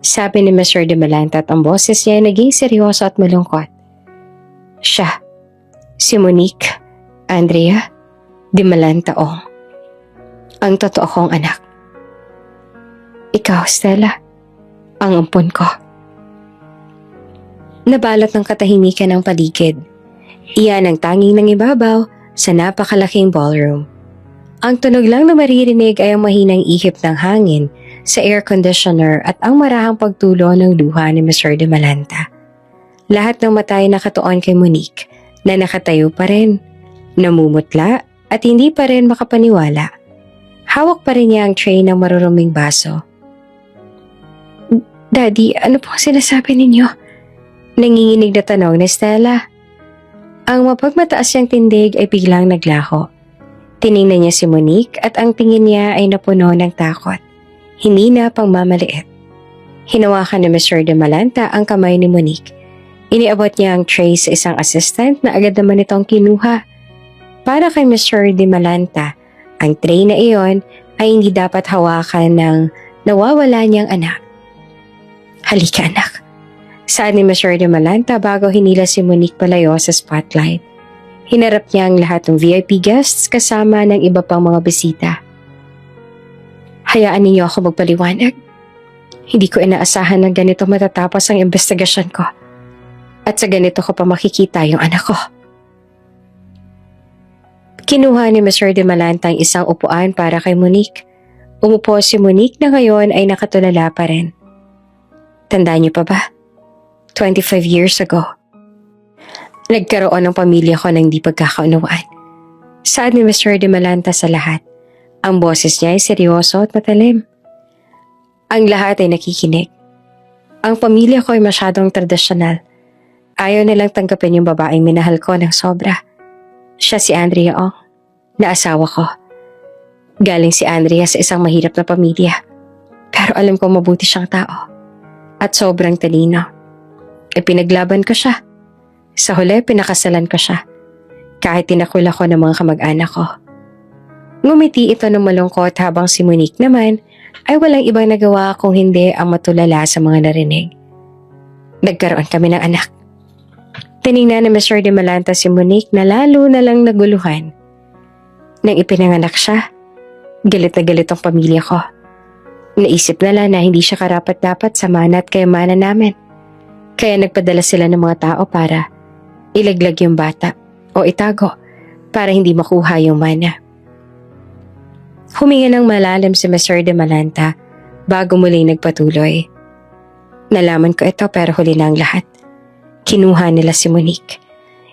Sabi ni Mr. De Malanta at ang boses niya ay naging seryoso at malungkot. Siya, si Monique, Andrea, De Malanta Ong. Ang totoo kong anak. Ikaw, Stella, ang ampon ko. Nabalot ng katahimikan ng paligid. Iyan ang tanging nangibabaw sa napakalaking ballroom. Ang tunog lang na maririnig ay ang mahinang ihip ng hangin sa air conditioner at ang marahang pagtulo ng luha ni Mr. De Malanta. Lahat ng mata ay nakatuon kay Monique na nakatayo pa rin, namumutla at hindi pa rin makapaniwala. Hawak pa rin niya ang tray ng maruruming baso. Daddy, ano po sinasabi ninyo? Nanginginig na tanong ni Stella. Ang mapagmataas niyang tindig ay biglang naglaho. Tiningnan niya si Monique at ang tingin niya ay napuno ng takot. Hindi na pangmamaliit. Hinawakan ni Mr. De Malanta ang kamay ni Monique. Iniabot niya ang tray sa isang assistant na agad naman itong kinuha. Para kay Mr. De Malanta, ang tray na iyon ay hindi dapat hawakan ng nawawala niyang anak. Halika anak. Saad ni Mr. De Malanta bago hinila si Monique palayo sa spotlight. Hinarap niya ang lahat ng VIP guests kasama ng iba pang mga bisita. Hayaan ninyo ako magpaliwanag. Hindi ko inaasahan na ganito matatapos ang investigasyon ko. At sa ganito ko pa makikita yung anak ko. Kinuha ni Mr. De Malanta ang isang upuan para kay Monique. Umupo si Monique na ngayon ay nakatulala pa rin. Tandaan niyo pa ba? 25 years ago. Nagkaroon ng pamilya ko ng di pagkakaunawaan. Saad ni Mr. De Malanta sa lahat. Ang boses niya ay seryoso at matalim. Ang lahat ay nakikinig. Ang pamilya ko ay masyadong tradisyonal. Ayaw nilang tanggapin yung babaeng minahal ko ng sobra. Siya si Andrea Ong, na asawa ko. Galing si Andrea sa isang mahirap na pamilya. Pero alam ko mabuti siyang tao. At sobrang talino. Pinaglaban ko siya. Sa huli, pinakasalan ko siya. Kahit tinakul ako ng mga kamag-anak ko. Ngumiti ito ng malungkot habang si Monique naman ay walang ibang nagawa kung hindi ang matulala sa mga narinig. Nagkaroon kami ng anak. Tiningnan ni Mr. De Malanta si Monique na lalo na lang naguluhan. Nang ipinanganak siya, galit na galit ang pamilya ko. Naisip nila na hindi siya karapat-dapat sa mana at kayamanan namin. Kaya nagpadala sila ng mga tao para ilaglag yung bata o itago para hindi makuha yung mana. Huminga ng malalim si Mr. De Malanta bago muli nagpatuloy. Nalaman ko ito pero huli na ang lahat. Kinuha nila si Monique.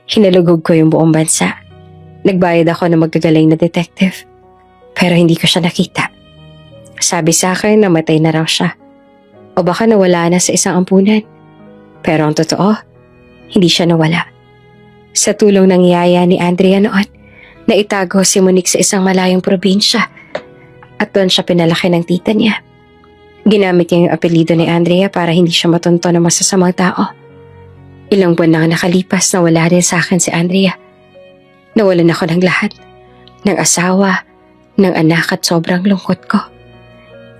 Hinalugog ko yung buong bansa. Nagbayad ako ng magagaling na detective. Pero hindi ko siya nakita. Sabi sa akin na matay na raw siya. O baka nawala na sa isang ampunan. Pero ang totoo, hindi siya nawala. Sa tulong ng yaya ni Andrea noon, naitago si Monique sa isang malayong probinsya at doon siya pinalaki ng tita niya. Ginamit niya yung apelido ni Andrea para hindi siya matunto ng masasamang tao. Ilang buwan na nakalipas na wala rin sa akin si Andrea. Nawalan ako ng lahat, ng asawa, ng anak at sobrang lungkot ko.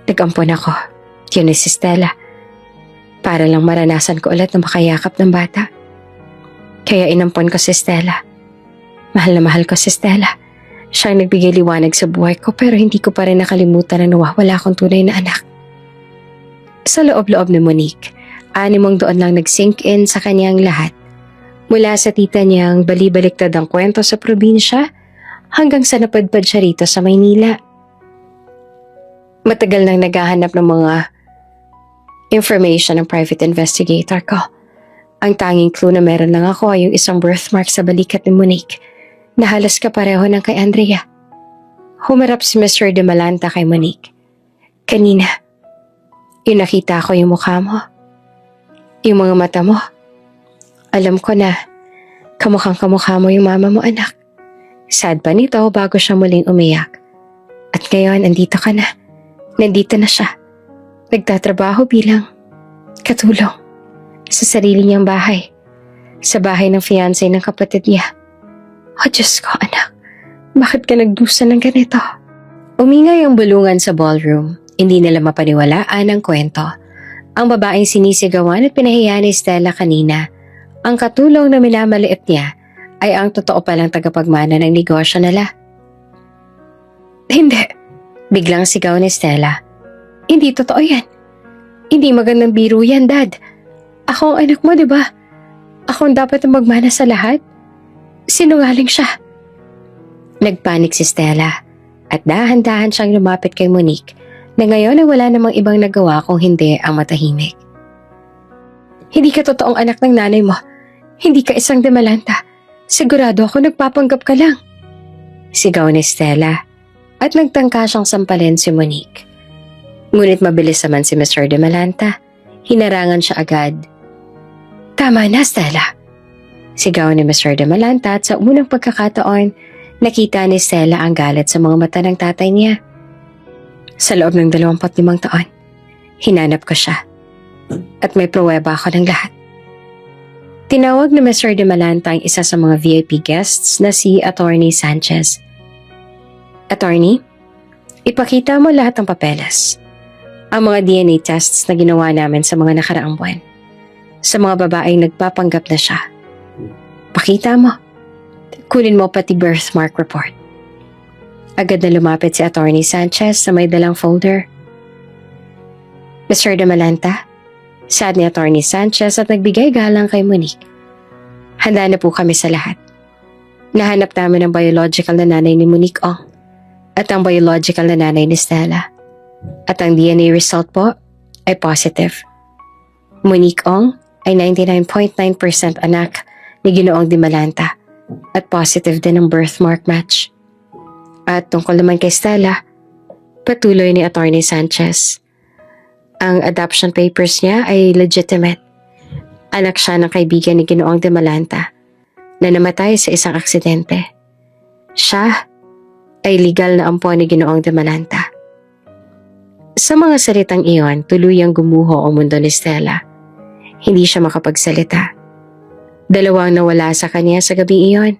Nag-ampon ako, yun si Stella. Para lang maranasan ko ulit na makayakap ng bata. Kaya inampon ko si Stella. Mahal na mahal ko si Stella. Siya ang nagbigay liwanag sa buhay ko pero hindi ko pa rin nakalimutan na nawawala akong tunay na anak. Sa loob-loob ni Monique, animong doon lang nag-sink in sa kanyang lahat. Mula sa tita niyang balibaliktad ang kwento sa probinsya hanggang sa napadpad siya rito sa Maynila. Matagal nang naghahanap ng mga information ng private investigator ko. Ang tanging clue na meron lang ako ay yung isang birthmark sa balikat ni Monique na halos kapareho ng kay Andrea. Humarap si Mr. De Malanta kay Monique. Kanina, yung nakita ko yung mukha mo. Yung mga mata mo. Alam ko na kamukhang kamukha mo yung mama mo, anak. Sad pa nito bago siya muling umiyak. At ngayon, andito ka na. Nandito na siya. Nagtatrabaho bilang katulong sa sarili niyang bahay. Sa bahay ng fiancé ng kapatid niya. Oh, Diyos ko, anak. Bakit ka nagdusa ng ganito? Umingay ang bulungan sa ballroom. Hindi nila mapaniwalaan ang kwento. Ang babaeng sinisigawan at pinahiya ni Stella kanina. Ang katulong na minamaliit niya ay ang totoo palang tagapagmana ng negosyo nila. Hindi. Biglang sigaw ni Stella. Hindi totoo yan. Hindi magandang biro yan, Dad. Ako ang anak mo, di ba? Ako ang dapat na magmana sa lahat. Sinungaling siya. Nagpanik si Stella at dahan-dahan siyang lumapit kay Monique na ngayon ay wala namang ibang nagawa kung hindi ang matahimik. Hindi ka totoong anak ng nanay mo. Hindi ka isang De Malanta. Sigurado ako nagpapanggap ka lang. Sigaw ni Stella at nagtangka siyang sampalin si Monique. Ngunit mabilis naman si Mr. De Malanta. Hinarangan siya agad. Tama na, Stella. Sigaw ni Mr. de Malanta at sa unang pagkakataon, nakita ni Stella ang galit sa mga mata ng tatay niya. Sa loob ng 25 taon, hinanap ko siya. At may pruweba ako ng lahat. Tinawag ni Mr. de Malanta ang isa sa mga VIP guests na si Attorney Sanchez. Attorney, ipakita mo lahat ng papeles. Ang mga DNA tests na ginawa namin sa mga nakaraang buwan. Sa mga babaeng nagpapanggap na siya. Pakita mo. Kunin mo pati birthmark report. Agad na lumapit si Attorney Sanchez sa may dalang folder. Mr. de Malanta, saad ni Attorney Sanchez at nagbigay galang kay Monique. Handa na po kami sa lahat. Nahanap namin ang biological na nanay ni Monique Ong at ang biological na nanay ni Stella. At ang DNA result po ay positive. Monique Ong ay 99.9% anak ni Ginoong de Malanta at positive din ang birthmark match. At tungkol naman kay Stella, patuloy ni Attorney Sanchez. Ang adoption papers niya ay legitimate. Anak siya ng kaibigan ni Ginoong de Malanta na namatay sa isang aksidente. Siya ay legal na ampon ni Ginoong de Malanta. Sa mga salitang iyon, tuluyang gumuho ang mundo ni Stella. Hindi siya makapagsalita. Dalawang nawala sa kanya sa gabi iyon.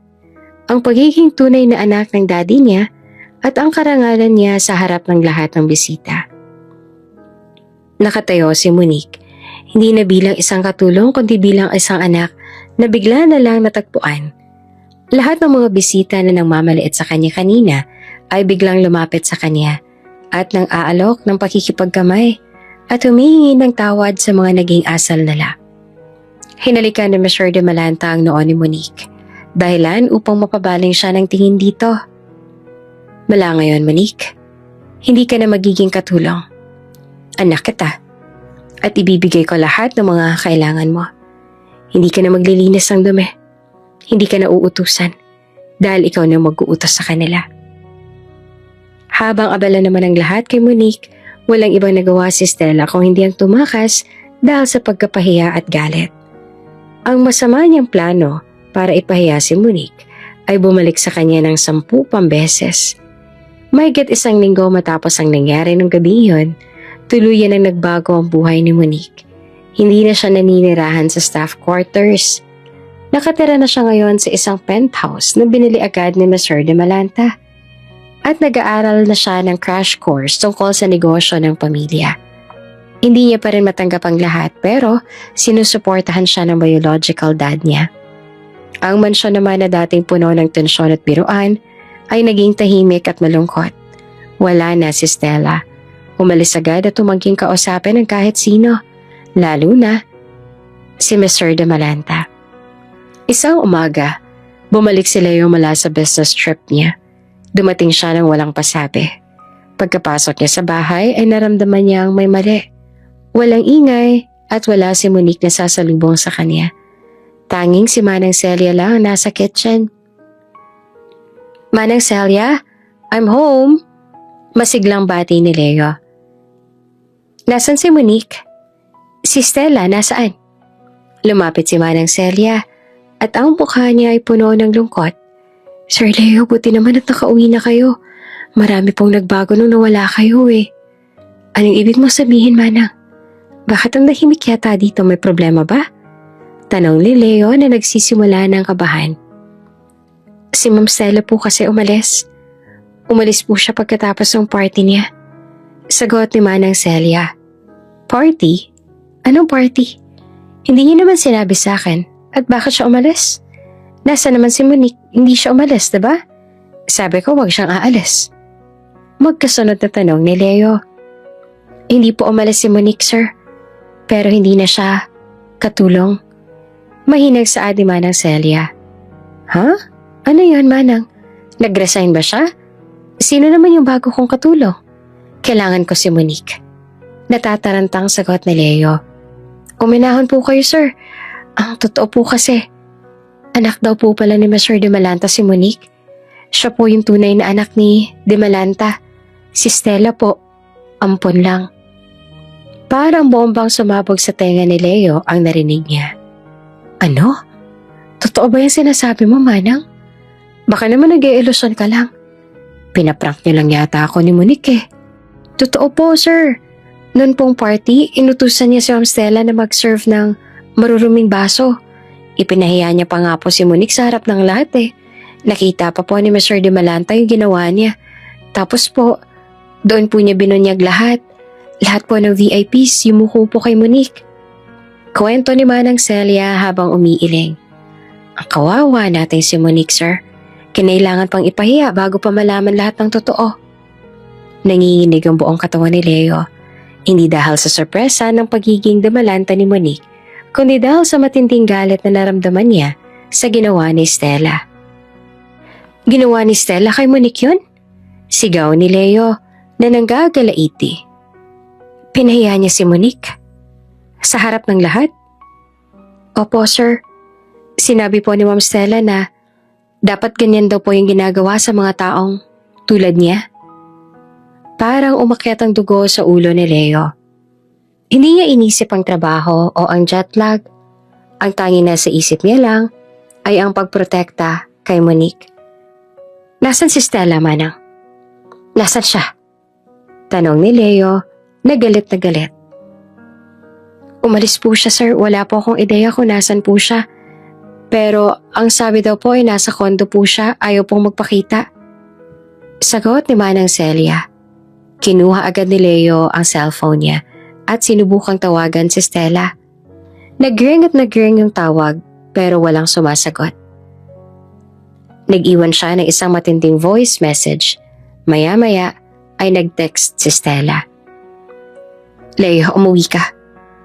Ang pagiging tunay na anak ng daddy niya at ang karangalan niya sa harap ng lahat ng bisita. Nakatayo si Monique, hindi na bilang isang katulong kundi bilang isang anak na bigla na lang natagpuan. Lahat ng mga bisita na nangmamaliit sa kanya kanina ay biglang lumapit sa kanya at nang aalok ng pakikipagkamay at humihingi ng tawad sa mga naging asal nila. Hinalikan ni Mr. de Malanta ang noo ni Monique, dahilan upang mapabaling siya ng tingin dito. Mula ngayon, Monique, hindi ka na magiging katulong. Anak kita, at ibibigay ko lahat ng mga kailangan mo. Hindi ka na maglilinis ng dumi. Hindi ka na uutusan, dahil ikaw na mag-uutos sa kanila. Habang abala naman ang lahat kay Monique, walang ibang nagawa si Stella kung hindi ang tumakas dahil sa pagkapahiya at galit. Ang masama niyang plano para ipahiya si Monique ay bumalik sa kanya ng 10 beses. Mahigit 1 linggo matapos ang nangyari ng gabi iyon, tuluyan ang nagbago ang buhay ni Monique. Hindi na siya naninirahan sa staff quarters. Nakatira na siya ngayon sa isang penthouse na binili agad ni Mr. de Malanta. At nag-aaral na siya ng crash course tungkol sa negosyo ng pamilya. Hindi niya pa rin matanggap ang lahat pero sinusuportahan siya ng biological dad niya. Ang mansyon naman na dating puno ng tensyon at biruan ay naging tahimik at malungkot. Wala na si Stella. Umalis agad at tumangking kausapin ng kahit sino, lalo na si Mr. de Malanta. Isang umaga, bumalik si Leo mula sa business trip niya. Dumating siya ng walang pasabi. Pagkapasok niya sa bahay ay naramdaman niyang may mali. Walang ingay at wala si Monique na sasalubong sa kanya. Tanging si Manang Celia lang nasa kitchen. Manang Celia, I'm home. Masiglang bati ni Leo. Nasaan si Monique? Si Stella, nasaan? Lumapit si Manang Celia at ang mukha niya ay puno ng lungkot. Sir Leo, buti naman at nakauwi na kayo. Marami pong nagbago nung nawala kayo eh. Anong ibig mo sabihin, Manang? Bakit ang nahimik yata dito? May problema ba? Tanong ni Leo na nagsisimula ng kabahan. Si Ma'am Stella po kasi umalis. Umalis po siya pagkatapos ng party niya. Sagot ni Manang Celia. Party? Anong party? Hindi niya naman sinabi sa akin. At bakit siya umalis? Nasa naman si Monique, hindi siya umalis, diba? Sabi ko wag siyang aalis. Magkasunod na tanong ni Leo. Hindi po umalis si Monique, sir. Pero hindi na siya katulong. Mahinag saad ni Manang Celia. Ha? Ano yun, Manang? Nag-resign ba siya? Sino naman yung bago kong katulong? Kailangan ko si Monique. Natatarantang sagot ni Leo. Uminahon po kayo, sir. Ang totoo po kasi, anak daw po pala ni Mr. de Malanta si Monique. Siya po yung tunay na anak ni de Malanta. Si Stella po, ampon lang. Parang bombang sumabog sa tenga ni Leo ang narinig niya. Ano? Totoo ba yung sinasabi mo, Manang? Baka naman nag-e-ilusyon ka lang. Pinaprank niyo lang yata ako ni Monique eh. Totoo po, sir. Noon pong party, inutusan niya si Ma'am Stella na mag-serve ng maruruming baso. Ipinahiya niya pa nga po si Monique sa harap ng lahat eh. Nakita pa po ni Mr. De Malanta yung ginawa niya. Tapos po, doon po niya binunyag lahat. Lahat po ng VIPs, yumuko po kay Monique. Kwento ni Manang Celia habang umiiling. Ang kawawa natin si Monique, sir. Kinailangan pang ipahiya bago pa malaman lahat ng totoo. Nanginginig ang buong katawan ni Leo. Hindi dahil sa sorpresa ng pagiging demalanta ni Monique, kundi dahil sa matinding galit na naramdaman niya sa ginawa ni Stella. Ginawa ni Stella kay Monique yun? Sigaw ni Leo na nanggagalaiti. Pinahiya niya si Monique? Sa harap ng lahat? Opo, sir. Sinabi po ni Ma'am Stella na dapat ganyan daw po yung ginagawa sa mga taong tulad niya. Parang umakyat ang dugo sa ulo ni Leo. Hindi niya inisip ang trabaho o ang jet lag. Ang tanging nasa isip niya lang ay ang pagprotekta kay Monique. Nasaan si Stella, Manang? Nasaan siya? Tanong ni Leo na galit na galit. Umalis po siya, sir. Wala po akong ideya kung nasan po siya. Pero ang sabi daw po ay nasa kondo po siya. Ayaw pong magpakita. Sagot ni Manang Celia. Kinuha agad ni Leo ang cellphone niya at sinubukang tawagan si Stella. Nag-ring at nag-ring yung tawag pero walang sumasagot. Nag-iwan siya ng isang matinding voice message. Maya-maya ay nag-text si Stella. Leo, umuwi ka.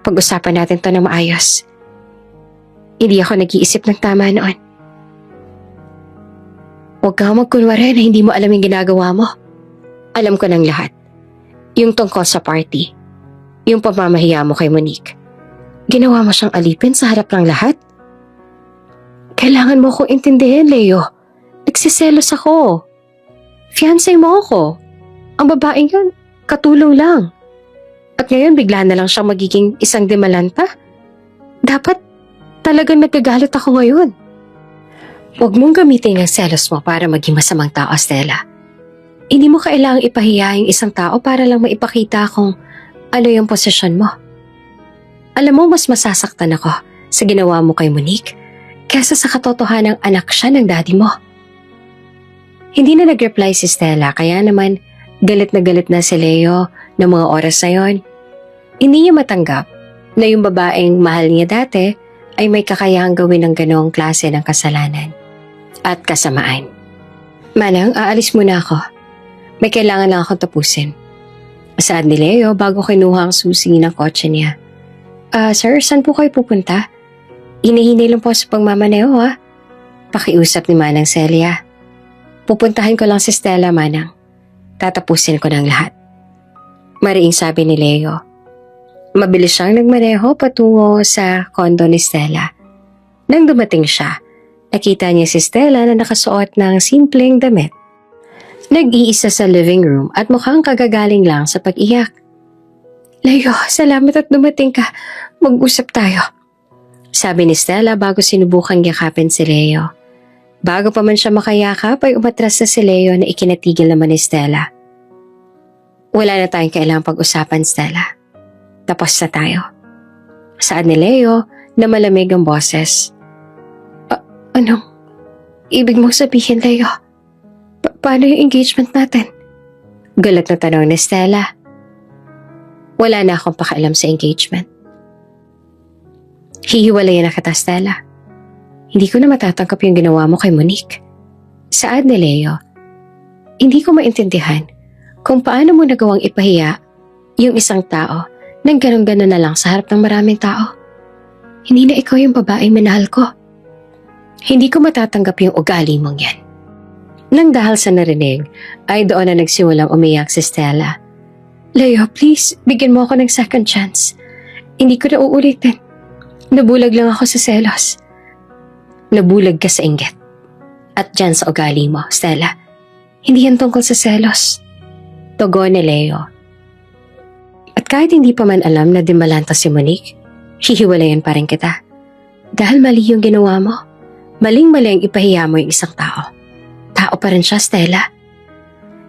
Pag-usapan natin to ng maayos. Hindi ako nag-iisip ng tama noon. Huwag kang magkunwari na hindi mo alam yung ginagawa mo. Alam ko ng lahat. Yung tungkol sa party. Yung pamamahiya mo kay Monique. Ginawa mo siyang alipin sa harap ng lahat? Kailangan mo akong intindihin, Leo. Nagsiselos ako. Fiancé mo ako. Ang babaeng yun, katulong lang. At ngayon bigla na lang siyang magiging isang demalanta? Dapat talagang nagagalit ako ngayon. Huwag mong gamitin ang selos mo para maging masamang tao, Stella. Hindi mo kailangang ipahiya yung isang tao para lang maipakita kung ano yung posisyon mo. Alam mo, mas masasaktan ako sa ginawa mo kay Monique kaysa sa katotohanang anak siya ng daddy mo. Hindi na nag-reply si Stella kaya naman galit na si Leo ng mga oras na yon. Hindi niya matanggap na yung babaeng mahal niya dati ay may kakayahang gawin ng ganoong klase ng kasalanan at kasamaan. Manang, aalis muna ako. May kailangan lang akong tapusin. Saad ni Leo bago kinuha ang susi ng kotse niya. Sir, saan po kayo pupunta? Hinihinay lang po sa pagmamaneho ha. Pakiusap ni Manang Celia. Pupuntahan ko lang si Stella, Manang. Tatapusin ko ng lahat. Mariing sabi ni Leo. Mabilis siyang nagmaneho patungo sa kondo ni Stella. Nang dumating siya, nakita niya si Stella na nakasuot ng simpleng damit. Nag-iisa sa living room at mukhang kagagaling lang sa pag-iyak. Leo, salamat at dumating ka. Mag-usap tayo. Sabi ni Stella bago sinubukang yakapin si Leo. Bago pa man siya makayakap ay umatras na si Leo na ikinatigil naman ni Stella. Wala na tayong kailangang pag-usapan, Stella. Tapos na tayo. Saad ni Leo na malamig ang boses. Anong ibig mong sabihin, Leo? Paano yung engagement natin? Galit na tanong ni Stella. Wala na akong pakialam sa engagement. Hihiwalayan na kita, Stella. Hindi ko na matatanggap yung ginawa mo kay Monique. Saad ni Leo. Hindi ko maintindihan kung paano mo nagawang ipahiya yung isang tao nang ganun-ganun na lang sa harap ng maraming tao. Hindi na ikaw yung babaeng minahal ko. Hindi ko matatanggap yung ugali mong yan. Nang dahil sa narinig, ay doon na nagsimulang umiyak si Stella. Leo, please, bigyan mo ako ng second chance. Hindi ko na uulitin. Nabulag lang ako sa selos. Nabulag ka sa inggit. At dyan sa ugali mo, Stella. Hindi yan tungkol sa selos. Tugon ni Leo. At kahit hindi pa man alam na dimalanta si Monique, hihiwalayan pa rin kita. Dahil mali yung ginawa mo. Maling-mali ang ipahiya mo yung isang tao. Tao pa rin siya, Stella.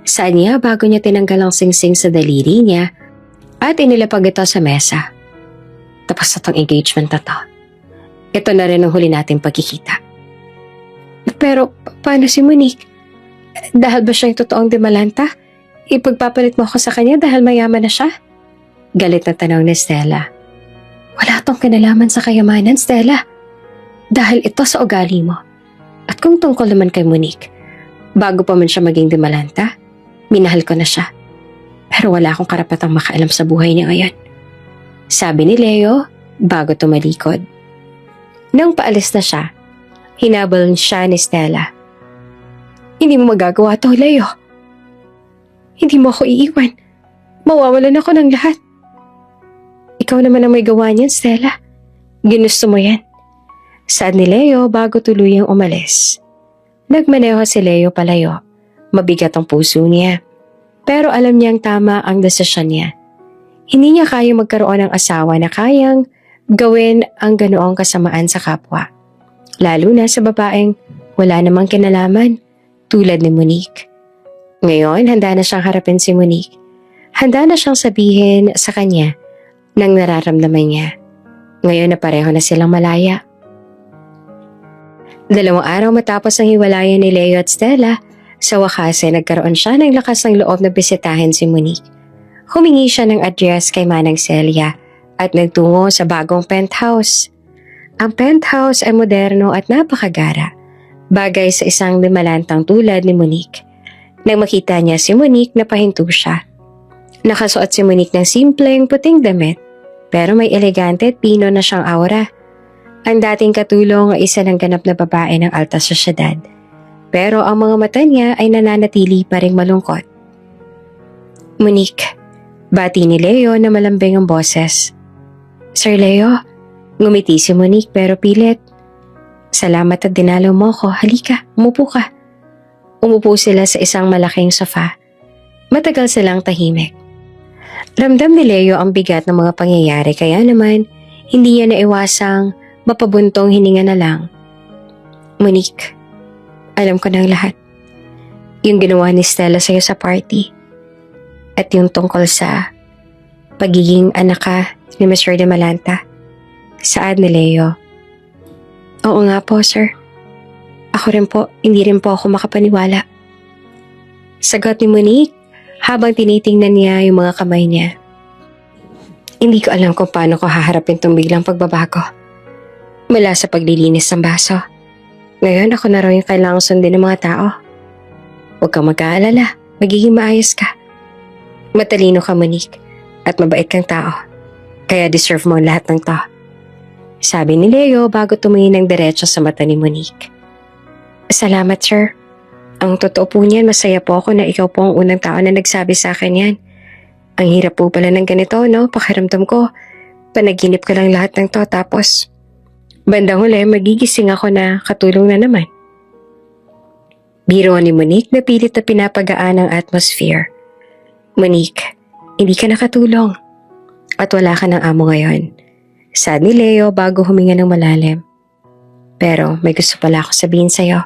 Saan niya bago niya tinanggal ang singsing sa daliri niya at inilapag ito sa mesa. Tapos na tong engagement na to. Ito na rin ang huli nating pagkikita. Pero paano si Monique? Dahil ba siyang totoong demalanta? Ipagpapalit mo ako sa kanya dahil mayaman na siya? Galit na tanong ni Stella. Wala tong kinalaman sa kayamanan, Stella. Dahil ito sa ugali mo. At kung tungkol naman kay Monique, bago pa man siya maging demalanta, minahal ko na siya. Pero wala akong karapatang makaalam sa buhay niya ngayon. Sabi ni Leo bago tumalikod. Nang paalis na siya, hinabol siya ni Stella. Hindi mo magagawa to, Leo. Hindi mo ako iiwan. Mawawalan ako ng lahat. Ikaw naman ang may gawa niyan, Stella. Ginusto mo yan. Saad ni Leo bago tuluyang umalis. Nagmaneho si Leo palayo. Mabigat ang puso niya. Pero alam niyang tama ang desisyon niya. Hindi niya kaya magkaroon ng asawa na kayang gawin ang ganoong kasamaan sa kapwa. Lalo na sa babaeng wala namang kinalaman tulad ni Monique. Ngayon, handa na siyang harapin si Monique. Handa na siyang sabihin sa kanya ng nararamdaman niya. Ngayon na pareho na silang malaya. 2 araw matapos ang hiwalayan ni Leo at Stella, sa wakas ay nagkaroon siya ng lakas ng loob na bisitahin si Monique. Humingi siya ng address kay Manang Celia at nagtungo sa bagong penthouse. Ang penthouse ay moderno at napakagara, bagay sa isang demalantang tulad ni Monique. Nang makita niya si Monique, napahinto siya. Nakasuot si Monique ng simpleng puting damit, pero may elegante at pino na siyang aura. Ang dating katulong ay isa ng ganap na babae ng alta sosyedad. Pero ang mga mata niya ay nananatili pa ring malungkot. Monique, bati ni Leo na malambing ang boses. Sir Leo, ngumiti si Monique pero pilit. Salamat at dinalaw mo ko. Halika, umupo ka. Umupo sila sa isang malaking sofa. Matagal silang tahimik. Ramdam ni Leo ang bigat ng mga pangyayari kaya naman hindi niya naiwasang mapabuntong hininga na lang. Monique, alam ko na ang lahat. Yung ginawa ni Stella sa'yo sa party. At yung tungkol sa pagiging anak ka ni Mr. De Malanta. Saad ni Leo. Oo nga po, sir. Ako rin po, hindi rin po ako makapaniwala. Sagot ni Monique habang tinitingnan niya yung mga kamay niya. Hindi ko alam kung paano ko haharapin itong biglang pagbabago. Mula sa paglilinis ng baso. Ngayon ako na raw yung kailangang sundin ng mga tao. Huwag kang mag-aalala, magiging maayos ka. Matalino ka, Monique, at mabait kang tao. Kaya deserve mo lahat ng to. Sabi ni Leo bago tumingin ng diretso sa mata ni Monique. Salamat, sir. Ang totoo po niyan, masaya po ako na ikaw po ang unang tao na nagsabi sa akin yan. Ang hirap po pala ng ganito, no? Pakiramdam ko, panaginip ko lang lahat ng to tapos bandang huli, magigising ako na katulong na naman. Biro ni Monique na pilit na pinapagaan ang atmosphere. Monique, hindi ka nakatulong. At wala ka ng amo ngayon. Sad ni Leo bago huminga ng malalim. Pero may gusto pala ako sabihin sa'yo.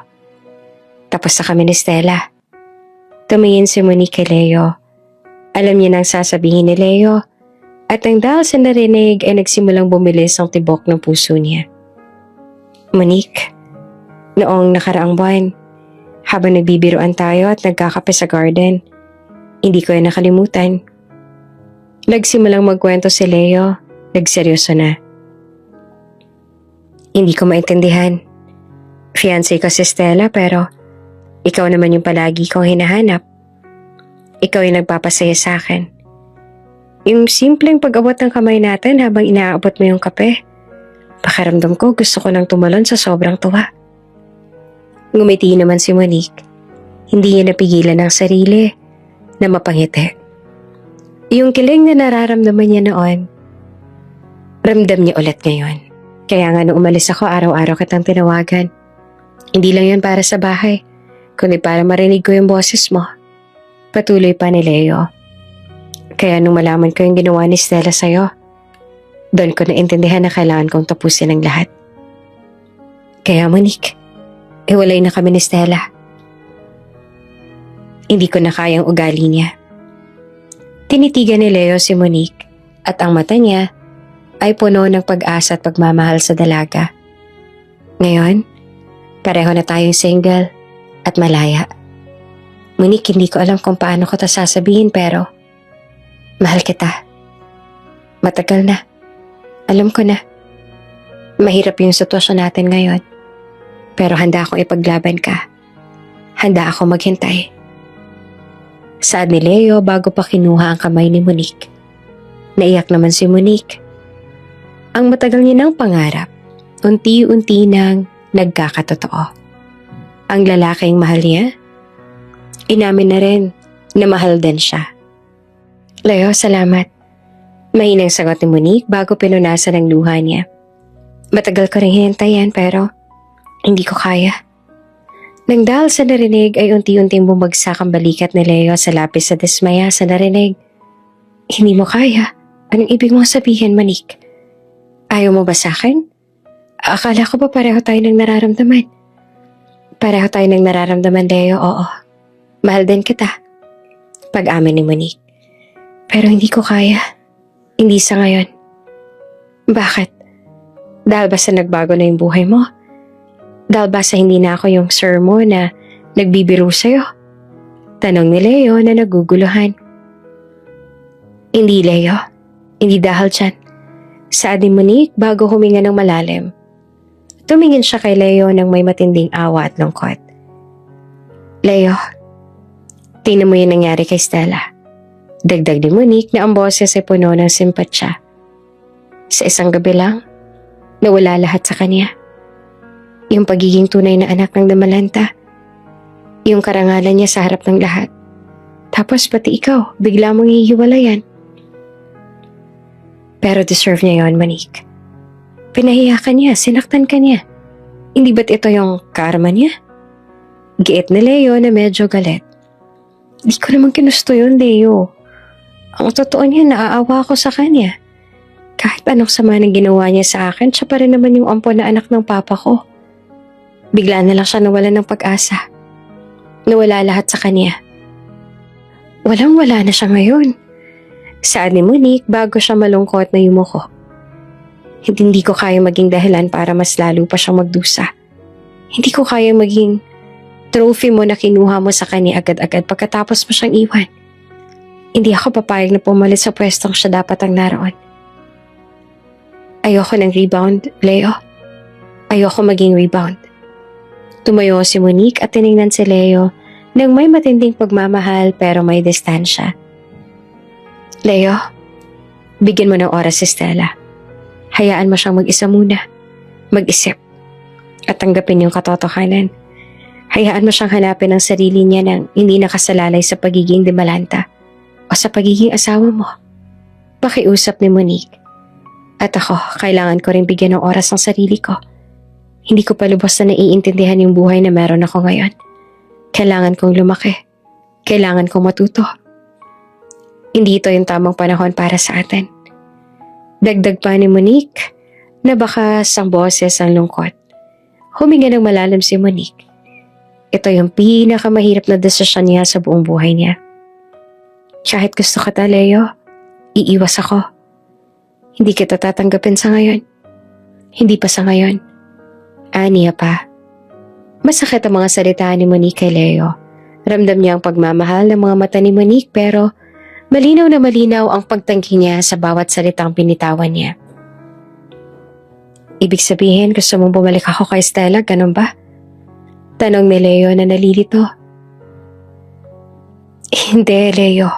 Tapos na kami ni Stella. Tumingin si Monique kay Leo. Alam niya nang sasabihin ni Leo. At nang dahil sa narinig ay nagsimulang bumilis ang tibok ng puso niya. Monique, noong nakaraang buwan, habang nagbibiruan tayo at nagkakape sa garden, hindi ko yan nakalimutan. Nagsimulang magkwento si Leo, nagseryoso na. Hindi ko maintindihan. Fiancé ko si Stella pero ikaw naman yung palagi kong hinahanap. Ikaw yung nagpapasaya sa akin. Yung simpleng pag-abot ng kamay natin habang inaabot mo yung kape, pakiramdam ko gusto ko nang tumalon sa sobrang tuwa. Ngumiti naman si Monique. Hindi niya napigilan ang sarili na mapangiti. Yung kiling na nararamdaman niya noon, ramdam niya ulit ngayon. Kaya nga nung umalis ako, araw-araw kitang tinawagan. Hindi lang yun para sa bahay, kundi para marinig ko yung boses mo. Patuloy pa ni Leo. Kaya nung malaman ko yung ginawa ni Stella sa'yo, doon ko naintindihan na kailangan kong tapusin ang lahat. Kaya Monique, iwalay na kami ni Stella. Hindi ko na kayang ugali niya. Tinitigan ni Leo si Monique at ang mata niya ay puno ng pag-asa at pagmamahal sa dalaga. Ngayon, pareho na tayong single at malaya. Monique, hindi ko alam kung paano ko ito sasabihin pero mahal kita. Matagal na. Alam ko na. Mahirap yung sitwasyon natin ngayon. Pero handa akong ipaglaban ka. Handa ako maghintay. Saad ni Leo bago pa kinuha ang kamay ni Monique. Naiyak naman si Monique. Ang matagal niya ng pangarap, unti-unti nang nagkakatotoo. Ang lalaking mahal niya, inamin na rin na mahal din siya. Leo, salamat. Mahinang sagot ni Monique bago pinunasan ang luha niya. Matagal ko rin hintayan pero hindi ko kaya. Nang dahil sa narinig ay unti-unting bumagsak ang balikat ni Leo sa lapis sa dismaya sa narinig. Hindi mo kaya? Anong ibig mong sabihin, Monique? Ayaw mo ba sa akin? Akala ko ba pareho tayo ng nararamdaman? Pareho tayo ng nararamdaman, Leo, oo. Mahal din kita. Pag-amin ni Monique. Pero hindi ko kaya. Hindi sa ngayon. Bakit? Dahil ba sa nagbago na yung buhay mo? Dahil ba sa hindi na ako yung sir mo na nagbibiro sa'yo? Tanong ni Leo na naguguluhan. Hindi, Leo. Hindi dahil dyan. Saad ni Monique bago huminga ng malalim. Tumingin siya kay Leo ng may matinding awa at lungkot. Leo, tingnan mo yung nangyari kay Stella. Dagdag ni Monique na ang boses ay puno ng simpatsya. Sa isang gabi lang, nawala lahat sa kanya. Yung pagiging tunay na anak ng Damalanta. Yung karangalan niya sa harap ng lahat. Tapos pati ikaw, bigla mong hihiwalayan. Pero deserve niya yon, Monique. Pinahiya ka niya, sinaktan ka niya. Hindi ba't ito yung karma niya? Giit ni Leo na medyo galit. Di ko naman kinusto yun, Leo. Ang totoo niya, naaawa ako sa kanya. Kahit anong sama ng ginawa niya sa akin, siya pa rin naman yung ampon na anak ng papa ko. Bigla na lang siya nawalan ng pag-asa. Nawala lahat sa kanya. Walang-wala na siya ngayon. Saad ni Monique bago siya malungkot na yumuko. Hindi ko kaya maging dahilan para mas lalo pa siyang magdusa. Hindi ko kaya maging trophy mo na kinuha mo sa kanya agad-agad pagkatapos mo siyang iwan. Hindi ako papayag na pumalit sa pwestong siya dapat ang naroon. Ayoko ng rebound, Leo. Ayoko maging rebound. Tumayo si Monique at tiningnan si Leo nang may matinding pagmamahal pero may distansya. Leo, bigyan mo ng oras si Stella. Hayaan mo siyang mag-isa muna. Mag-isip. At tanggapin yung katotohanan. Hayaan mo siyang hanapin ang sarili niya nang hindi nakasalalay sa pagiging Damalanta o sa pagiging asawa mo. Pakiusap ni Monique. At ako, kailangan ko rin bigyan ng oras ang sarili ko. Hindi ko pa lubos na naiintindihan yung buhay na meron ako ngayon. Kailangan kong lumaki. Kailangan kong matuto. Hindi ito yung tamang panahon para sa atin. Dagdag pa ni Monique na baka sang boses ang lungkot. Huminga ng malalim si Monique. Ito yung pinakamahirap na desisyon niya sa buong buhay niya. Kahit gusto ka ta, Leo, iiwas ako. Hindi kita tatanggapin sa ngayon. Hindi pa sa ngayon. Aniya pa. Masakit ang mga salita ni Monique kay Leo. Ramdam niya ang pagmamahal ng mga mata ni Monique pero malinaw na malinaw ang pagtanggi niya sa bawat salitang binitawan niya. Ibig sabihin gusto mong bumalik ako kay Stella, ganun ba? Tanong ni Leo na nalilito. Hindi, Leo.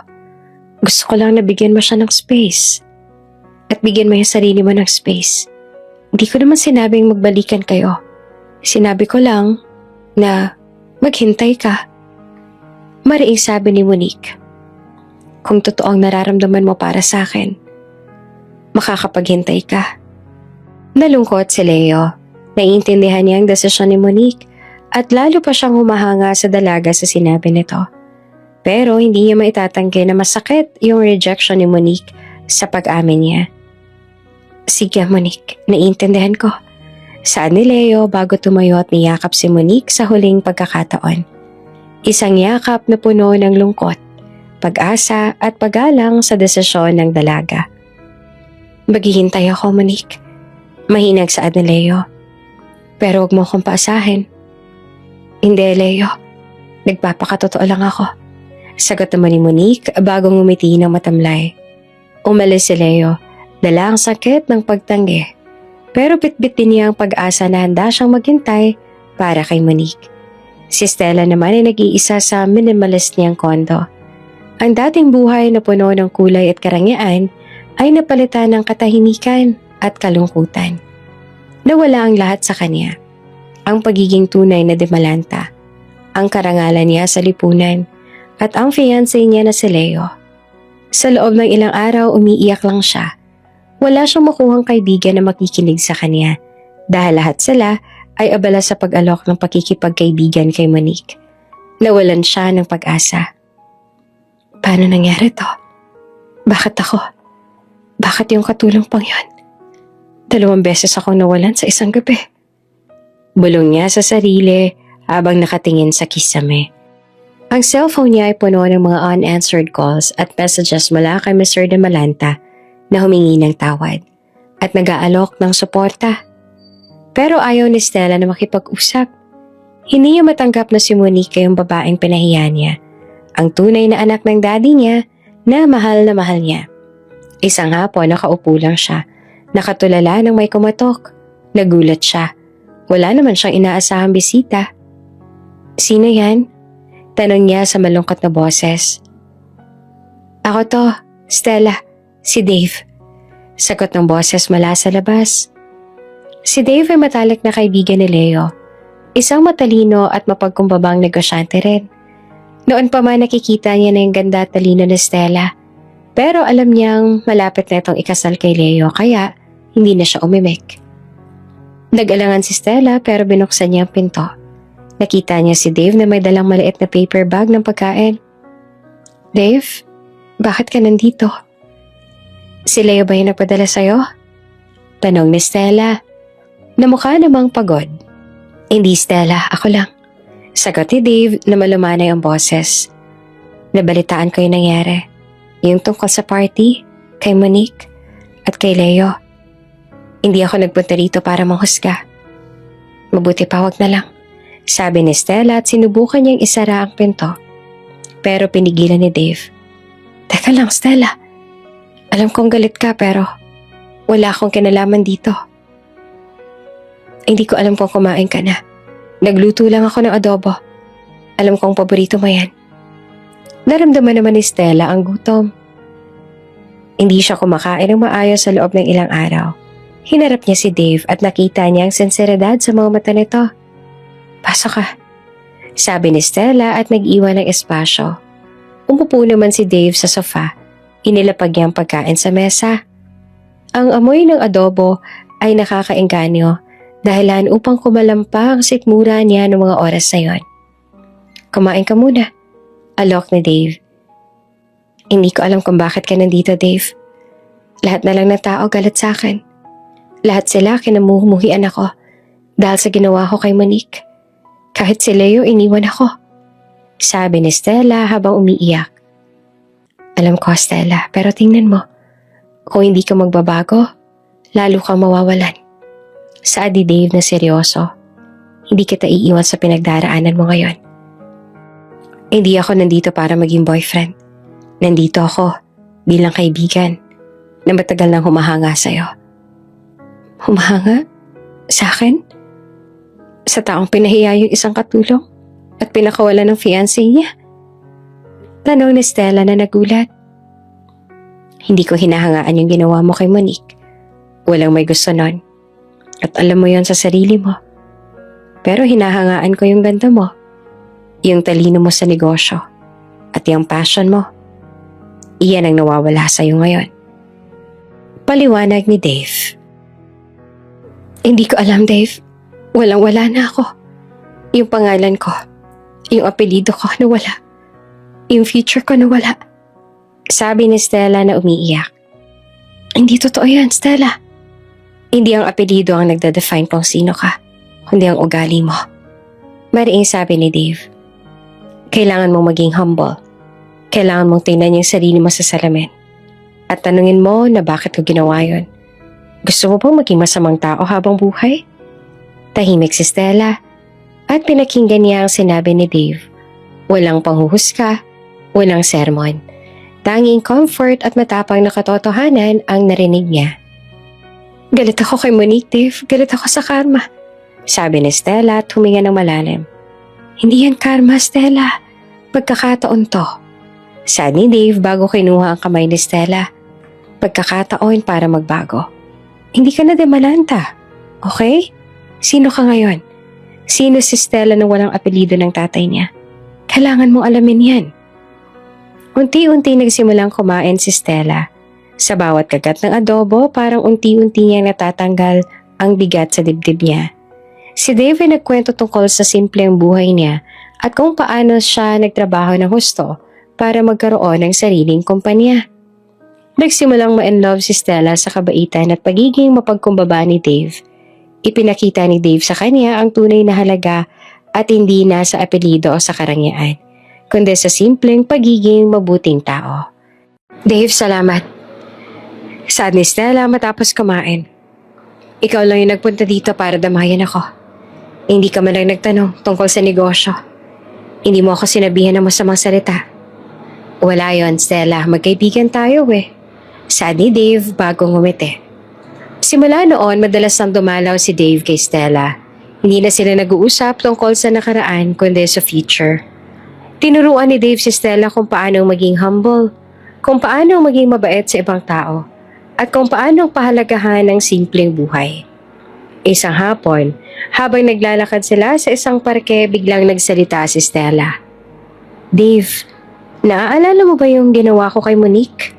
Gusto ko lang na bigyan mo siya ng space. At bigyan mo yung sarili mo ng space. Hindi ko naman sinabing magbalikan kayo. Sinabi ko lang na maghintay ka. Mariing sabi ni Monique. Kung totoo ang nararamdaman mo para sa akin, makakapaghintay ka. Nalungkot si Leo. Naiintindihan niya ang desisyon ni Monique at lalo pa siyang humahanga sa dalaga sa sinabi nito. Pero hindi niya maitatanggi na masakit yung rejection ni Monique sa pag-amin niya. Sige Monique, naiintindihan ko. Saad ni Leo bago tumayo at niyakap si Monique sa huling pagkakataon. Isang yakap na puno ng lungkot, pag-asa at paggalang sa desisyon ng dalaga. Maghihintay ako, Monique. Mahinag saad ni Leo. Pero huwag mo akong paasahin. Hindi, Leo. Nagpapakatotoo lang ako. Sagot naman ni Monique bago ngumiti ng matamlay. Umalis si Leo, dala ang sakit ng pagtanggi. Pero bitbit din niya ang pag-asa na handa siyang maghintay para kay Monique. Si Stella naman ay nag-iisa sa minimalist niyang kondo. Ang dating buhay na puno ng kulay at karangyaan ay napalitan ng katahimikan at kalungkutan. Nawala ang lahat sa kanya. Ang pagiging tunay na demalanta, ang karangalan niya sa lipunan, at ang fiancé niya na si Leo. Sa loob ng ilang araw umiiyak lang siya. Wala siyang makuhang kaibigan na makikinig sa kanya dahil lahat sila ay abala sa pag-alok ng pakikipagkaibigan kay Monique. Nawalan siya ng pag-asa. Paano nangyari to? Bakit ako? Bakit yung katulong pang yun? 2 beses akong nawalan sa isang gabi. Bulong niya sa sarili habang nakatingin sa kisame. Ang cellphone niya ay puno ng mga unanswered calls at messages mula kay Mr. De Malanta na humingi ng tawad at nag-aalok ng suporta. Pero ayaw ni Stella na makipag-usap. Hindi niya matanggap na si Monique yung babaeng pinahiya niya, ang tunay na anak ng daddy niya na mahal niya. Isang hapon nakaupo lang siya, nakatulala ng may kumatok. Nagulat siya. Wala naman siyang inaasahang bisita. Sino yan? Tanong niya sa malungkot na boses. Ako to, Stella. Si Dave. Sagot ng boses mula sa labas. Si Dave ay matalik na kaibigan ni Leo. Isang matalino at mapagkumbabang negosyante rin. Noon pa man nakikita niya na yung ganda at talino ni Stella. Pero alam niyang malapit na itong ikasal kay Leo kaya hindi na siya umimik. Nag-alangan si Stella pero binuksan niya ang pinto. Nakita niya si Dave na may dalang maliit na paper bag ng pagkain. Dave, bakit ka nandito? Si Leo ba yung nagpadala sa'yo? Tanong ni Stella, na mukha namang pagod. Hindi Stella, ako lang. Sagot ni Dave na malumanay ang boses. Nabalitaan ko yung nangyari. Yung tungkol sa party, kay Monique, at kay Leo. Hindi ako nagpunta rito para manghusga. Mabuti pa wag na lang. Sabi ni Stella at sinubukan niyang isara ang pinto. Pero pinigilan ni Dave. Teka lang Stella. Alam kong galit ka pero wala akong kinalaman dito. Hindi ko alam kung kumain ka na. Nagluto lang ako ng adobo. Alam kong paborito mo yan. Naramdaman naman ni Stella ang gutom. Hindi siya kumakain ng maayos sa loob ng ilang araw. Hinarap niya si Dave at nakita niya ang sinseridad sa mga mata nito. Pasok ka. Sabi ni Stella at nag-iwan ng espasyo. Umupo naman si Dave sa sofa. Inilapag niya ang pagkain sa mesa. Ang amoy ng adobo ay nakakaengganyo dahilan upang kumalampa ang sikmura niya ng mga oras na yon. Kumain ka muna. Alok ni Dave. Hindi ko alam kung bakit ka nandito, Dave. Lahat na lang ng tao galit sa akin. Lahat sila kinamumuhian ako dahil sa ginawa ko kay Monique. Kahit si Leo iniwan ako. Sabi ni Stella habang umiiyak. Alam ko, Stella, pero tingnan mo. Kung hindi ka magbabago, lalo kang mawawalan. Saad ni Dave na seryoso. Hindi kita iiwan sa pinagdaraanan mo ngayon. Hindi ako nandito para maging boyfriend. Nandito ako bilang kaibigan na matagal nang humahanga sa'yo. Humahanga? Sa akin? Sa taong pinahiya yung isang katulong at pinakawalan ng fiancé niya? Tanong ni Stella na nagulat. Hindi ko hinahangaan yung ginawa mo kay Monique. Walang may gusto nun. At alam mo yon sa sarili mo. Pero hinahangaan ko yung ganda mo. Yung talino mo sa negosyo. At yung passion mo. Iyan ang nawawala sa'yo ngayon. Paliwanag ni Dave. Hindi ko alam, Dave. Walang-wala na ako. Yung pangalan ko. Yung apelido ko nawala. Yung future ko nawala. Sabi ni Stella na umiiyak. Hindi totoo yan, Stella. Hindi ang apelido ang nagda-define kung sino ka, kundi ang ugali mo. Mariing sabi ni Dave. Kailangan mong maging humble. Kailangan mong tingnan yung sarili mo sa salamin. At tanungin mo na bakit ko ginawa yun. Gusto mo bang maging masamang tao habang buhay? Tahimik si Stella at pinakinggan niya ang sinabi ni Dave. Walang panghuhusga, walang sermon. Tanging comfort at matapang na katotohanan ang narinig niya. Galit ako kay Monique, Dave. Galit ako sa karma. Sabi ni Stella at huminga ng malalim. Hindi yan karma, Stella. Pagkakataon to. Sabi ni Dave bago kinuha ang kamay ni Stella. Pagkakataon para magbago. Hindi ka na demalanta. Okay? Sino ka ngayon? Sino si Stella na walang apelido ng tatay niya? Kailangan mong alamin yan. Unti-unti nagsimulang kumain si Stella. Sa bawat kagat ng adobo, parang unti-unti niyang natatanggal ang bigat sa dibdib niya. Si Dave ay nagkwento tungkol sa simpleng buhay niya at kung paano siya nagtrabaho ng husto para magkaroon ng sariling kumpanya. Nagsimulang ma-inlove si Stella sa kabaitan at pagiging mapagkumbaba ni Dave. Ipinakita ni Dave sa kanya ang tunay na halaga at hindi na sa apelido o sa karangyaan, kundi sa simpleng pagiging mabuting tao. Dave, salamat. Saad ni Stella matapos kumain. Ikaw lang yung nagpunta dito para damayan ako. Hindi ka man lang nagtanong tungkol sa negosyo. Hindi mo ako sinabihan ng masamang salita. Wala yon, Stella. Magkaibigan tayo eh. Saad ni Dave bago ngumiti. Simula noon, madalas nang dumalaw si Dave kay Stella. Hindi na sila nag-uusap tungkol sa nakaraan kundi sa future. Tinuruan ni Dave si Stella kung paano maging humble, kung paano maging mabait sa ibang tao, at kung paano pahalagahan ng simpleng buhay. Isang hapon, habang naglalakad sila sa isang parke, biglang nagsalita si Stella. Dave, naaalala mo ba yung ginawa ko kay Monique?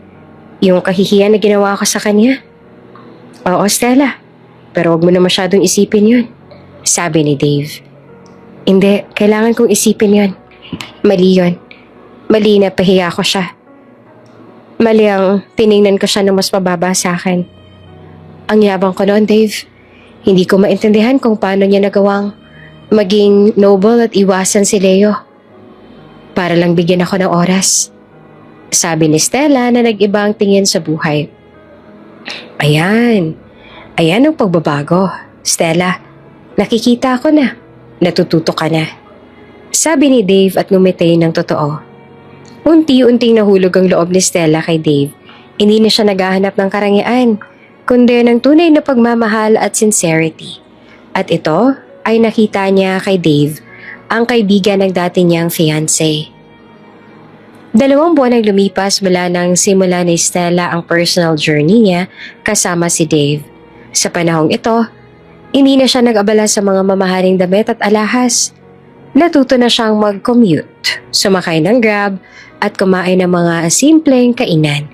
Yung kahihiyan na ginawa ko sa kanya? Oo, Stella. Pero wag mo na masyadong isipin yun. Sabi ni Dave. Hindi, kailangan kong isipin yun. Mali yun. Mali na pahiya ko siya. Mali ang tiningnan ko siya ng mas mababa sa akin. Ang yabang ko noon, Dave. Hindi ko maintindihan kung paano niya nagawang maging noble at iwasan si Leo. Para lang bigyan ako ng oras. Sabi ni Stella na nag-iba ang tingin sa buhay. Ayan. Ayan ang pagbabago. Stella, nakikita ko na. Natututo ka na. Sabi ni Dave at ngumiti ng totoo. Unti-unting nahulog ang loob ni Stella kay Dave. Hindi na siya naghahanap ng karangyaan, kundi ng tunay na pagmamahal at sincerity. At ito ay nakita niya kay Dave, ang kaibigan ng dati niyang fiancé. 2 buwan ang lumipas mula nang simula ni Stella ang personal journey niya kasama si Dave. Sa panahong ito, hindi na siya nag-abala sa mga mamahaling damit at alahas. Natuto na siyang mag-commute, sumakay ng Grab, at kumain ng mga simpleng kainan.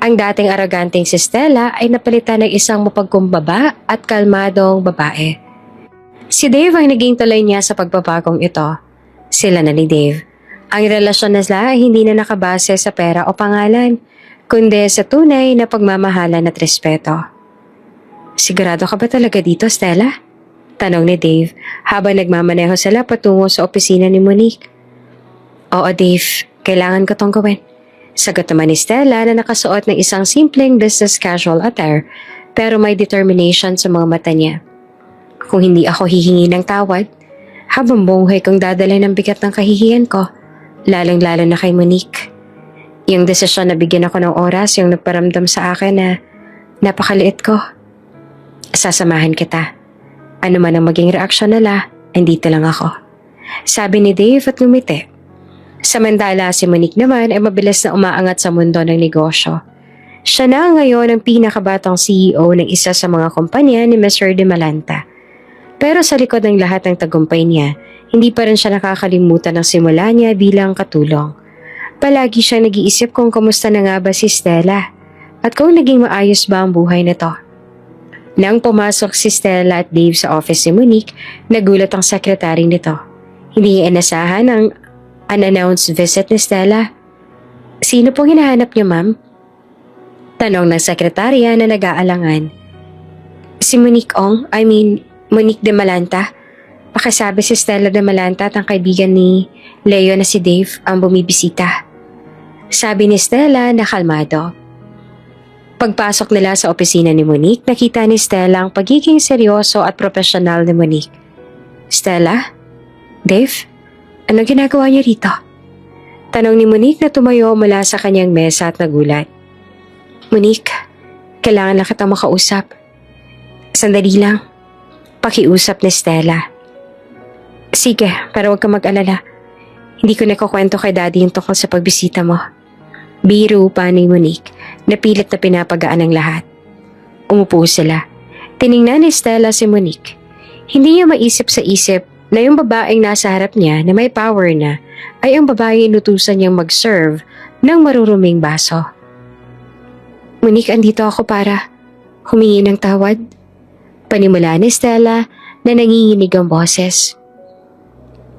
Ang dating arroganteng si Stella ay napalitan ng isang mapagkumbaba at kalmadong babae. Si Dave ang naging tuloy niya sa pagbabagong ito. Sila na ni Dave. Ang relasyon nila ay hindi na nakabase sa pera o pangalan, kundi sa tunay na pagmamahalan at respeto. Sigurado ka ba talaga dito, Stella? Tanong ni Dave habang nagmamaneho sila patungo sa opisina ni Monique. Oo, Dave. Kailangan ko tong gawin. Sagot naman ni Stella na nakasuot ng isang simpleng business casual attire pero may determination sa mga mata niya. Kung hindi ako hihingi ng tawad, habang buhay kong dadalhin ng bigat ng kahihiyan ko, lalong-lalo na kay Monique. Yung desisyon na bigyan ako ng oras yung nagparamdam sa akin na napakaliit ko. Sasamahan kita. Ano man ang maging reaksyon nila, andito lang ako. Sabi ni Dave at ngumiti. Samantala si Monique naman ay mabilis na umaangat sa mundo ng negosyo. Siya na ngayon ang pinakabatang CEO ng isa sa mga kumpanya ni Mr. De Malanta. Pero sa likod ng lahat ng tagumpay niya, hindi pa rin siya nakakalimutan ng simula niya bilang katulong. Palagi siya nag-iisip kung kamusta na nga ba si Stella at kung naging maayos ba ang buhay nito. Nang pumasok si Stella at Dave sa office ni Monique, nagulat ang sekretary nito. Hindi inasahan ang unannounced visit ni Stella. Sino pong hinahanap niyo, ma'am? Tanong ng sekretarya na nag-aalangan. Si Monique Monique de Malanta. Pakisabi si Stella de Malanta at ang kaibigan ni Leo na si Dave ang bumibisita. Sabi ni Stella na kalmado. Pagpasok nila sa opisina ni Monique, nakita ni Stella ang pagiging seryoso at profesional ni Monique. Stella? Dave? Ano ginagawa niyo rito? Tanong ni Monique na tumayo mula sa kanyang mesa at nagulat. Monique, kailangan lang kitang makausap. Sandali lang. Pakiusap ni Stella. Sige, pero huwag ka mag-alala. Hindi ko nakukwento kay Daddy yung tungkol sa pagbisita mo. Biro pa ni Monique, napilit na pinapagaan ang lahat. Umupo sila. Tiningnan ni Stella si Monique. Hindi niya maisip sa isip na yung babaeng nasa harap niya na may power na ay ang babaeng inutusan niyang mag-serve ng maruruming baso. Monique, andito ako para humingi ng tawad. Panimula ni Stella na nanginginig ang boses.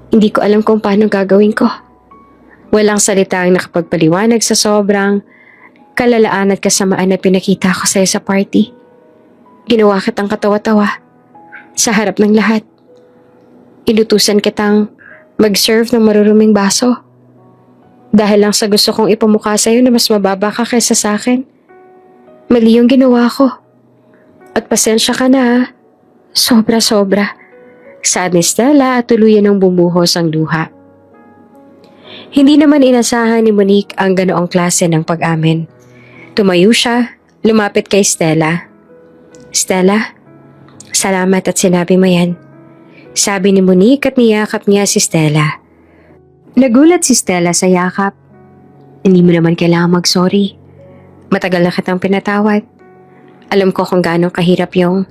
Hindi ko alam kung paano gagawin ko. Walang salita ang nakapagpaliwanag sa sobrang kalalaan at kasamaan na pinakita ko sa'yo sa party. Ginawa kitang katawa-tawa sa harap ng lahat. Inutusan kitang mag-serve ng maruruming baso. Dahil lang sa gusto kong ipamukha sa'yo na mas mababa ka kaysa sa akin. Mali yung ginawa ko. At pasensya ka na ha. Sobra-sobra. Saad ni Stella at tuluyan ng bumuhos ang luha. Hindi naman inasahan ni Monique ang ganoong klase ng pag-amin. Tumayo siya, lumapit kay Stella. Stella, salamat at sinabi mo yan. Sabi ni Monique at niyakap niya si Stella. Nagulat si Stella sa yakap. Hindi mo naman kailangan mag-sorry. Matagal na kitang pinatawad. Alam ko kung gaano kahirap yung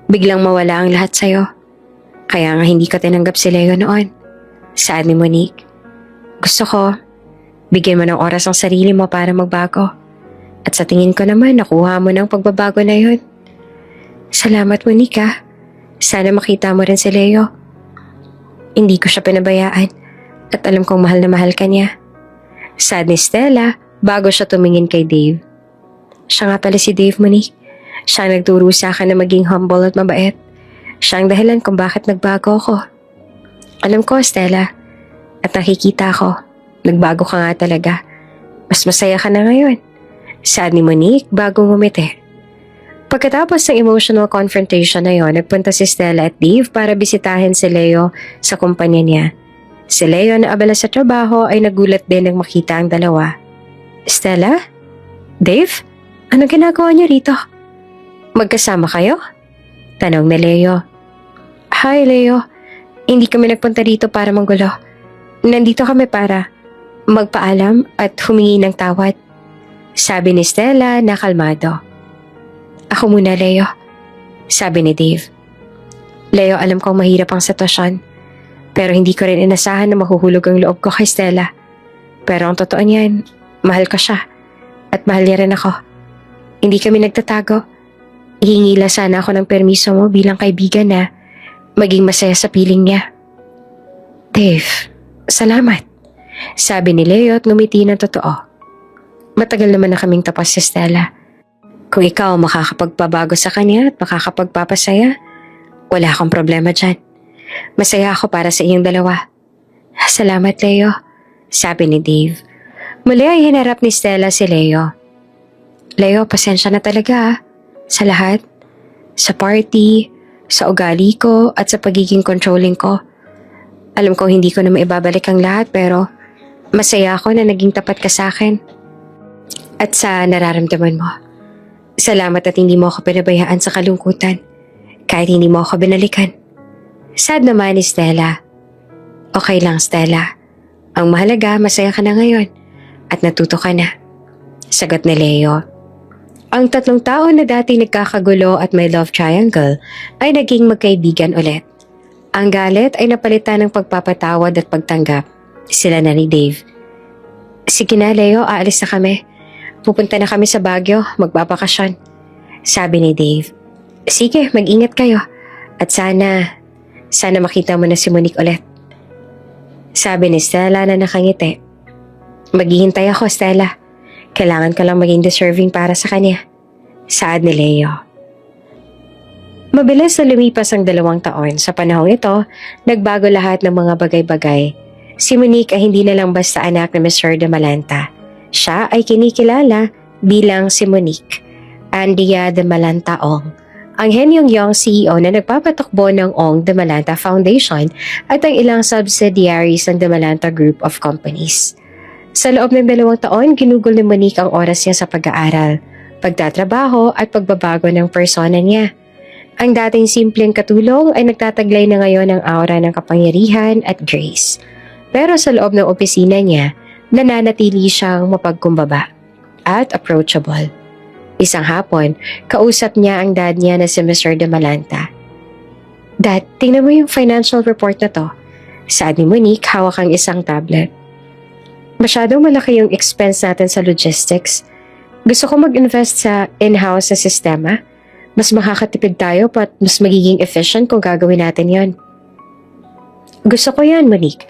biglang mawala ang lahat sa'yo. Kaya nga hindi ko tinanggap si Leo noon. Saad ni Monique. Gusto ko, bigyan mo ng oras ang sarili mo para magbago. At sa tingin ko naman, nakuha mo ng pagbabago na yun. Salamat, Monique ha. Sana makita mo rin si Leo. Hindi ko siya pinabayaan at alam kong mahal na mahal ka niya. Saad ni Stella bago siya tumingin kay Dave. Siya nga pala si Dave, Monique. Siya ang nagturo sa akin na maging humble at mabait. Siya ang dahilan kung bakit nagbago ako. Alam ko, Stella, at nakikita ko, nagbago ka nga talaga. Mas masaya ka na ngayon. Saad ni Monique bago ngumiti. Pagkatapos ng emotional confrontation na yon, nagpunta si Stella at Dave para bisitahin si Leo sa kumpanya niya. Si Leo na abala sa trabaho ay nagulat din nang makita ang dalawa. Stella? Dave? Anong ginagawa niyo rito? Magkasama kayo? Tanong ni Leo. Hi Leo, hindi kami nagpunta dito para manggulo. Nandito kami para magpaalam at humingi ng tawad. Sabi ni Stella na kalmado. Ako muna, Leo. Sabi ni Dave. Leo, alam kong mahirap ang sitwasyon. Pero hindi ko rin inasahan na mahuhulog ang loob ko kay Stella. Pero ang totoo niyan, mahal ko siya. At mahal niya rin ako. Hindi kami nagtatago. Hihingi lang sana ako ng permiso mo bilang kaibigan na maging masaya sa piling niya. Dave, salamat. Sabi ni Leo at ngumiti ng totoo. Matagal naman na kaming tapos si Stella. Kung ikaw makakapagpabago sa kanya at makakapagpapasaya, wala akong problema dyan. Masaya ako para sa iyong dalawa. Salamat, Leo. Sabi ni Dave. Muli ay hinarap ni Stella si Leo. Leo, pasensya na talaga ha. Sa lahat. Sa party, sa ugali ko at sa pagiging controlling ko. Alam ko hindi ko na maibabalik ang lahat pero masaya ako na naging tapat ka sa akin. At sa nararamdaman mo. Salamat at hindi mo ako pinabayaan sa kalungkutan. Kahit hindi mo ako binalikan. Sad naman ni Stella. Okay lang, Stella. Ang mahalaga, masaya ka na ngayon. At natuto ka na. Sagot ni Leo. Ang tatlong tao na dati nagkakagulo at may love triangle ay naging magkaibigan ulit. Ang galit ay napalitan ng pagpapatawad at pagtanggap. Sila na ni Dave. Sige na, Leo, aalis na kami. Pupunta na kami sa Baguio, magbabakasyon. Sabi ni Dave. Sige, mag-ingat kayo. At sana makita mo na si Monique ulit. Sabi ni Stella na nakangiti. Maghihintay ako, Stella. Kailangan ko lang maging deserving para sa kanya. Saad ni Leo. Mabilis na lumipas ang 2 taon. Sa panahong ito, nagbago lahat ng mga bagay-bagay. Si Monique ay hindi na lang basta anak ni Mr. de Malanta. Siya ay kinikilala bilang si Monique Andrea de Malanta Ong, ang henyong young CEO na nagpapatakbo ng Ong de Malanta Foundation at ang ilang subsidiaries ng de Malanta Group of Companies. Sa loob ng 2 taon, ginugol ni Monique ang oras niya sa pag-aaral, pagtatrabaho at pagbabago ng persona niya. Ang dating simpleng katulong ay nagtataglay na ngayon ng aura ng kapangyarihan at grace. Pero sa loob ng opisina niya, nananatili siyang mapagkumbaba at approachable. Isang hapon, kausap niya ang dad niya na si Mr. de Malanta. "Dad, tingnan mo yung financial report na to." Saad ni Monique, hawak ang isang tablet. "Masyadong malaki yung expense natin sa logistics. Gusto ko mag-invest sa in-house na sistema. Mas makakatipid tayo at mas magiging efficient kung gagawin natin yon." "Gusto ko yan, Monique.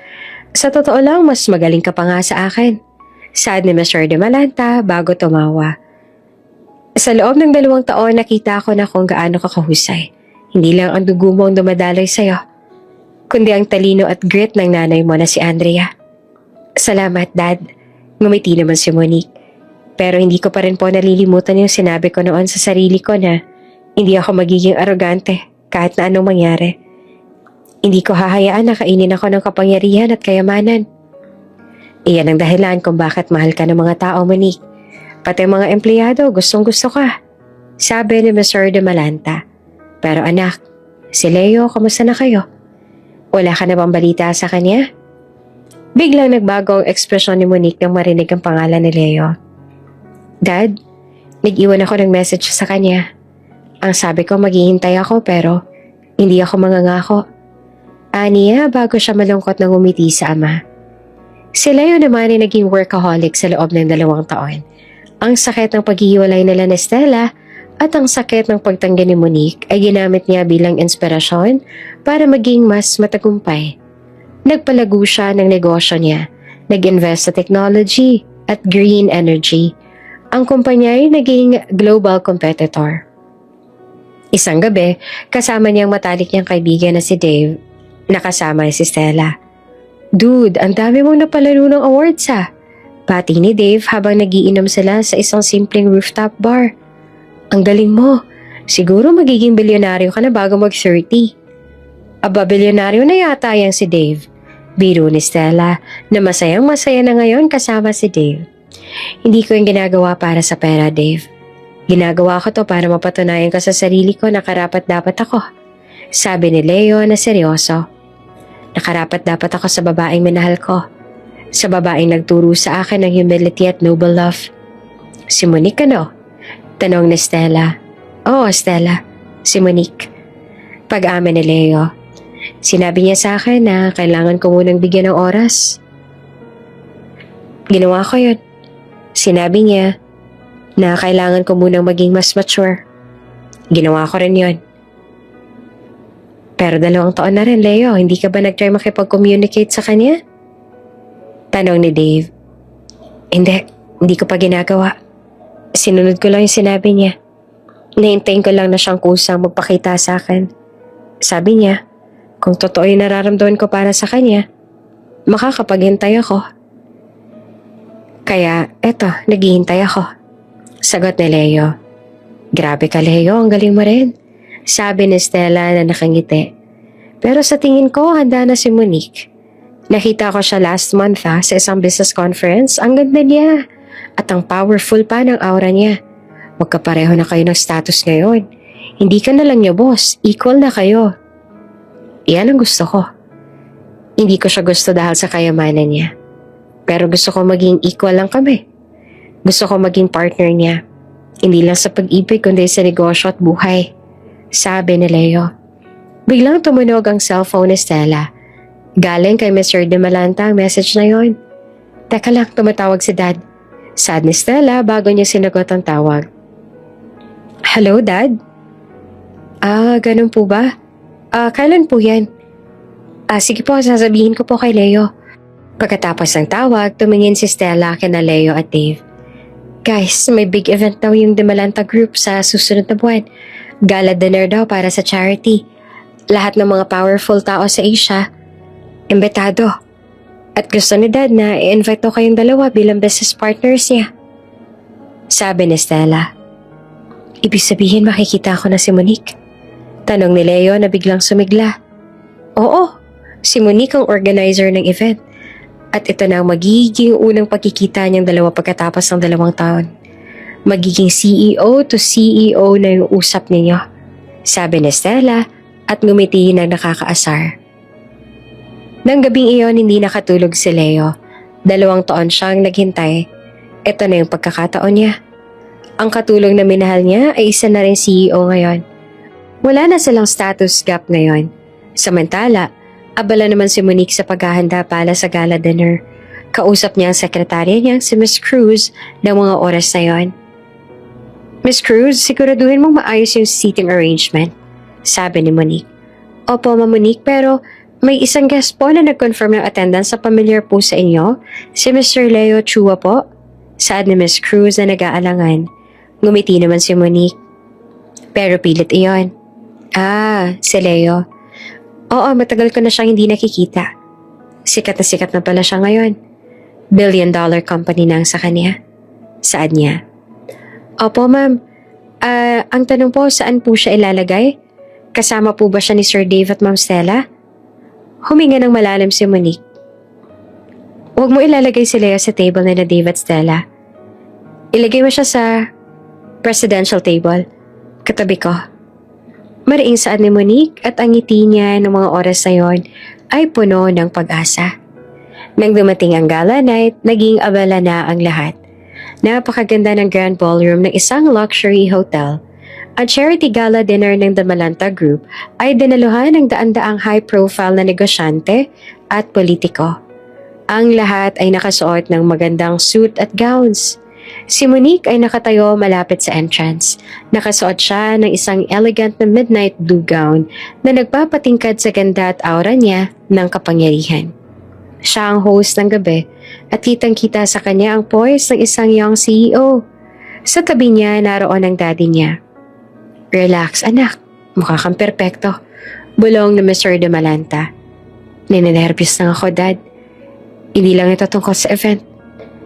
Sa totoo lang, mas magaling ka pa nga sa akin." Saad ni Mr. de Malanta bago tumawa. "Sa loob ng 2 taon, nakita ko na kung gaano ka kahusay. Hindi lang ang dugo mo ang dumadaloy sa'yo, kundi ang talino at grit ng nanay mo na si Andrea." "Salamat, Dad." Ngumiti naman si Monique. "Pero hindi ko pa rin po nalilimutan yung sinabi ko noon sa sarili ko na hindi ako magiging arogante kahit na anong mangyari. Hindi ko hahayaan na kainin ako ng kapangyarihan at kayamanan. Iyan ang dahilan kung bakit mahal ka ng mga tao, Monique. Pati mga empleyado, gustong-gusto ka." Sabi ni Mr. de Malanta. "Pero anak, si Leo, kamusta na kayo? Wala ka na bang balita sa kanya?" Biglang nagbago ang ekspresyon ni Monique nang marinig ang pangalan ni Leo. "Dad, nag-iwan ako ng message sa kanya. Ang sabi ko maghihintay ako pero hindi ako mangangako." Aniya bago siya malungkot na ngumiti sa ama. Si Leo naman ay naging workaholic sa loob ng 2 taon. Ang sakit ng paghihiwalay nila ni Stella at ang sakit ng pagtanggi ni Monique ay ginamit niya bilang inspirasyon para maging mas matagumpay. Nagpalago siya ng negosyo niya, nag-invest sa technology at green energy. Ang kumpanya ay naging global competitor. Isang gabi, kasama niyang matalik niyang kaibigan na si Dave, nakasama si Stella. "Dude, ang dami mong napalaro ng awards ha." Pati ni Dave habang nagiinom sila sa isang simpleng rooftop bar. "Ang galing mo. Siguro magiging bilyonaryo ka na bago mag-30. "Aba, bilyonaryo na yata yan si Dave." Biro ni Stella na masayang masaya na ngayon kasama si Dave. "Hindi ko yung ginagawa para sa pera, Dave. Ginagawa ko to para mapatunayan ko sa sarili ko na karapat-dapat ako." Sabi ni Leo na seryoso. "Nakarapat-dapat ako sa babaeng minahal ko. Sa babaeng nagturo sa akin ng humility at noble love." "Si Monique ano?" Tanong ni Stella. "Oo, Stella. Si Monique." Pag-amin ni Leo. "Sinabi niya sa akin na kailangan ko munang bigyan ng oras. Ginawa ko yun. Sinabi niya na kailangan ko munang maging mas mature. Ginawa ko rin yun." "Pero 2 taon na rin, Leo. Hindi ka ba nag-try makipag-communicate sa kanya?" Tanong ni Dave. Hindi ko pa ginagawa. Sinunod ko lang yung sinabi niya. Nahintayin ko lang na siyang kusang magpakita sa akin. Sabi niya, kung totoo yung nararamdaman ko para sa kanya, makakapaghintay ako. Kaya, eto, naghihintay ako. Sagot ni Leo. "Grabe ka, Leo, ang galing mo rin." Sabi ni Stella na nakangiti. "Pero sa tingin ko, handa na si Monique. Nakita ko siya last month sa isang business conference. Ang ganda niya. At ang powerful pa ng aura niya. Magkapareho na kayo ng status ngayon. Hindi ka na lang niya boss. Equal na kayo." Iyan ang gusto ko. Hindi ko siya gusto dahil sa kayamanan niya. Pero gusto ko maging equal lang kami. Gusto ko maging partner niya. Hindi lang sa pag-ibig kundi sa negosyo at buhay. Sabi ni Leo. Biglang tumunog ang cellphone ni Stella. Galing kay Mr. de Malanta ang message na yon. Teka lang, tumatawag si Dad. Sad ni Stella bago niya sinagot ang tawag. Hello, Dad? Ganun po ba? Kailan po yan? Sige po, sasabihin ko po kay Leo. Pagkatapos ng tawag, tumingin si Stella kina Leo at Dave. Guys, may big event daw yung De Malanta Group sa susunod na buwan. Gala dinner daw para sa charity. Lahat ng mga powerful tao sa Asia, imbitado. At gusto ni Dad na i-invite ko kayong dalawa bilang business partners niya. Sabi ni Stella. Ibig sabihin makikita ko na si Monique? Tanong ni Leo na biglang sumigla. Oo, si Monique ang organizer ng event. At ito na ang magiging unang pagkikita niyang dalawa pagkatapos ng 2 taon. Magiging CEO to CEO na yung usap ninyo. Sabi ni Stella at ngumiti ng nakakaasar. Nang gabing iyon hindi nakatulog si Leo. 2 taon siyang naghintay. Ito na yung pagkakataon niya. Ang katulong na minahal niya ay isa na rin CEO ngayon. Wala na silang status gap ngayon. Samantala, abala naman si Monique sa paghahanda para sa gala dinner. Kausap niya ang sekretarya niyang si Miss Cruz ng mga oras na yon. Miss Cruz, siguraduhin mong maayos yung seating arrangement, sabi ni Monique. Opo, Ma'am Monique, pero may isang guest po na nag-confirm ng attendance sa familiar po sa inyo, si Mr. Leo Chua po. Saad ni Miss Cruz na nag-aalangan. Ngumiti naman si Monique. Pero pilit iyon. Si Leo. Oo, matagal ko na siyang hindi nakikita. Sikat na pala siya ngayon. $1 billion company na ang sa kanya. Saad niya. Opo, ma'am. Ang tanong po, saan po siya ilalagay? Kasama po ba siya ni Sir Dave at Ma'am Stella? Huminga ng malalim si Monique. Huwag mo ilalagay si Leo sa table na Dave at Stella. Ilagay mo siya sa presidential table. Katabi ko. Mariing saad ni Monique at ang ngiti niya ng mga oras na yon ay puno ng pag-asa. Nang dumating ang gala night, naging abala na ang lahat. Napakaganda ng grand ballroom ng isang luxury hotel. Ang charity gala dinner ng The Malanta Group ay dinaluhan ng daan-daang high-profile na negosyante at politiko. Ang lahat ay nakasuot ng magandang suit at gowns. Si Monique ay nakatayo malapit sa entrance. Nakasuot siya ng isang elegant na midnight blue gown na nagpapatingkad sa ganda at aura niya ng kapangyarihan. Siya ang host ng gabi at kitang-kita sa kanya ang poise ng isang young CEO. Sa tabi niya naroon ang daddy niya. Relax anak, mukha kang perpekto. Bulong na Mr. De Malanta. Ninenervyos lang ako, Dad. Hindi lang ito tungkol sa event.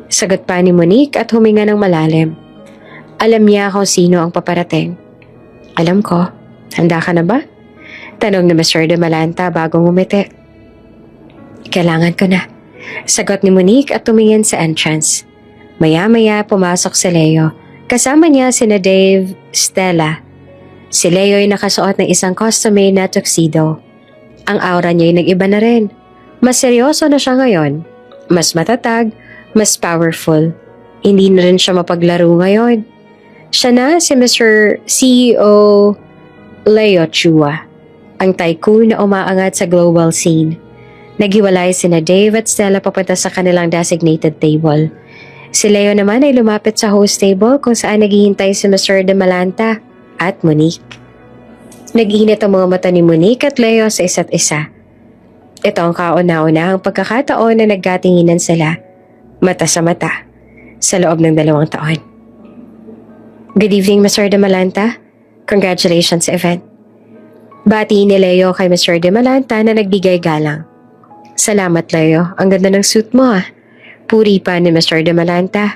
Sagot pa ni Monique at huminga ng malalim. Alam niya kung sino ang paparating. Alam ko. Handa ka na ba? Tanong ni Mr. De Malanta bago ngumiti. Kailangan ko na. Sagot ni Monique at tumingin sa entrance. Maya-maya pumasok si Leo. Kasama niya sina Dave, Stella. Si Leo ay nakasuot ng isang custom-made na tuxedo. Ang aura niya ay nag-iba na rin. Mas seryoso na siya ngayon. Mas matatag, mas powerful. Hindi na rin siya mapaglaro ngayon. Siya na si Mr. CEO Leo Chua, ang tycoon na umaangat sa global scene. Naghiwalay sina Dave at Stella papunta sa kanilang designated table. Si Leo naman ay lumapit sa host table kung saan naghihintay si Mr. De Malanta at Monique. Nag-init ang mga mata ni Monique at Leo sa isa't isa. Ito ang kauna-unahang pagkakataon na nagkatinginan sila, mata sa mata, sa loob ng 2 taon. Good evening, Mr. De Malanta. Congratulations sa event. Bati ni Leo kay Mr. De Malanta na nagbigay galang. Salamat, Leo. Ang ganda ng suit mo ah. Puri pa ni Mr. De Malanta.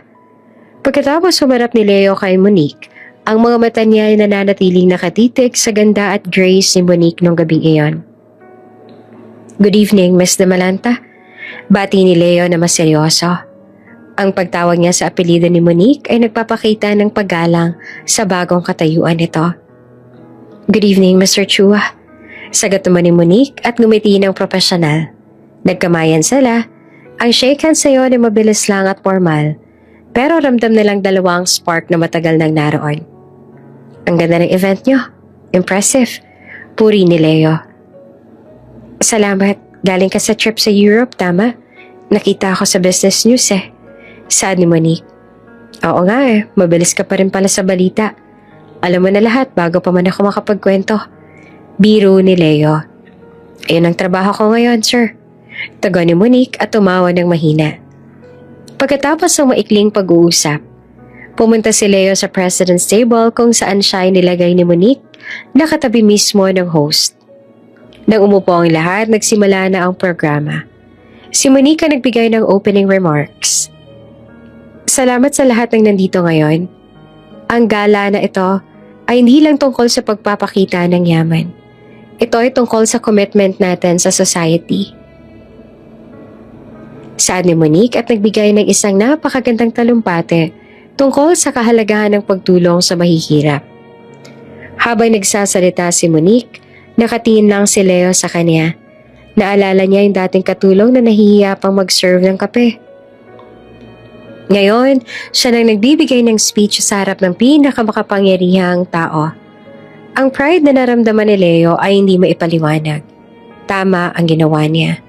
Pagkatapos humarap ni Leo kay Monique, ang mga mata niya ay nananatiling nakatitig sa ganda at grace ni Monique nung gabing iyon. Good evening, Miss De Malanta. Bati ni Leo na mas seryoso. Ang pagtawag niya sa apelyido ni Monique ay nagpapakita ng paggalang sa bagong katayuan nito. Good evening, Mr. Chua. Sagot naman ni Monique at ngumiti ng profesional. Nagkamayan sila. Ang shake hands sa iyo ay mabilis lang at formal, pero ramdam nilang dalawang spark na matagal nang naroon. Ang ganda ng event niyo. Impressive. Puri ni Leo. Salamat. Galing ka sa trip sa Europe, tama? Nakita ako sa business news eh. Saad ni Monique. Oo nga eh. Mabilis ka pa rin pala sa balita. Alam mo na lahat bago pa man ako makapagkwento. Biro ni Leo. Ayun ang trabaho ko ngayon, sir. Taga ni Monique at tumawa ng mahina. Pagkatapos ng maikling pag-uusap, Pumunta si Leo sa president's table kung saan siya ay nilagay ni Monique, nakatabi mismo ng host. Nang umupo ang lahat, nagsimula na ang programa. Si Monique ang nagbigay ng opening remarks. Salamat sa lahat ng nandito ngayon. Ang gala na ito ay hindi lang tungkol sa pagpapakita ng yaman. Ito ay tungkol sa commitment natin sa society. Saad ni Monique at nagbigay ng isang napakagandang talumpate tungkol sa kahalagahan ng pagtulong sa mahihirap. Habang nagsasalita si Monique, nakatingin lang si Leo sa kanya. Naalala niya yung dating katulong na nahihiya pang mag-serve ng kape. Ngayon, siya nang nagbibigay ng speech sa harap ng pinakamakapangyarihang tao. Ang pride na naramdaman ni Leo ay hindi maipaliwanag. Tama ang ginawa niya.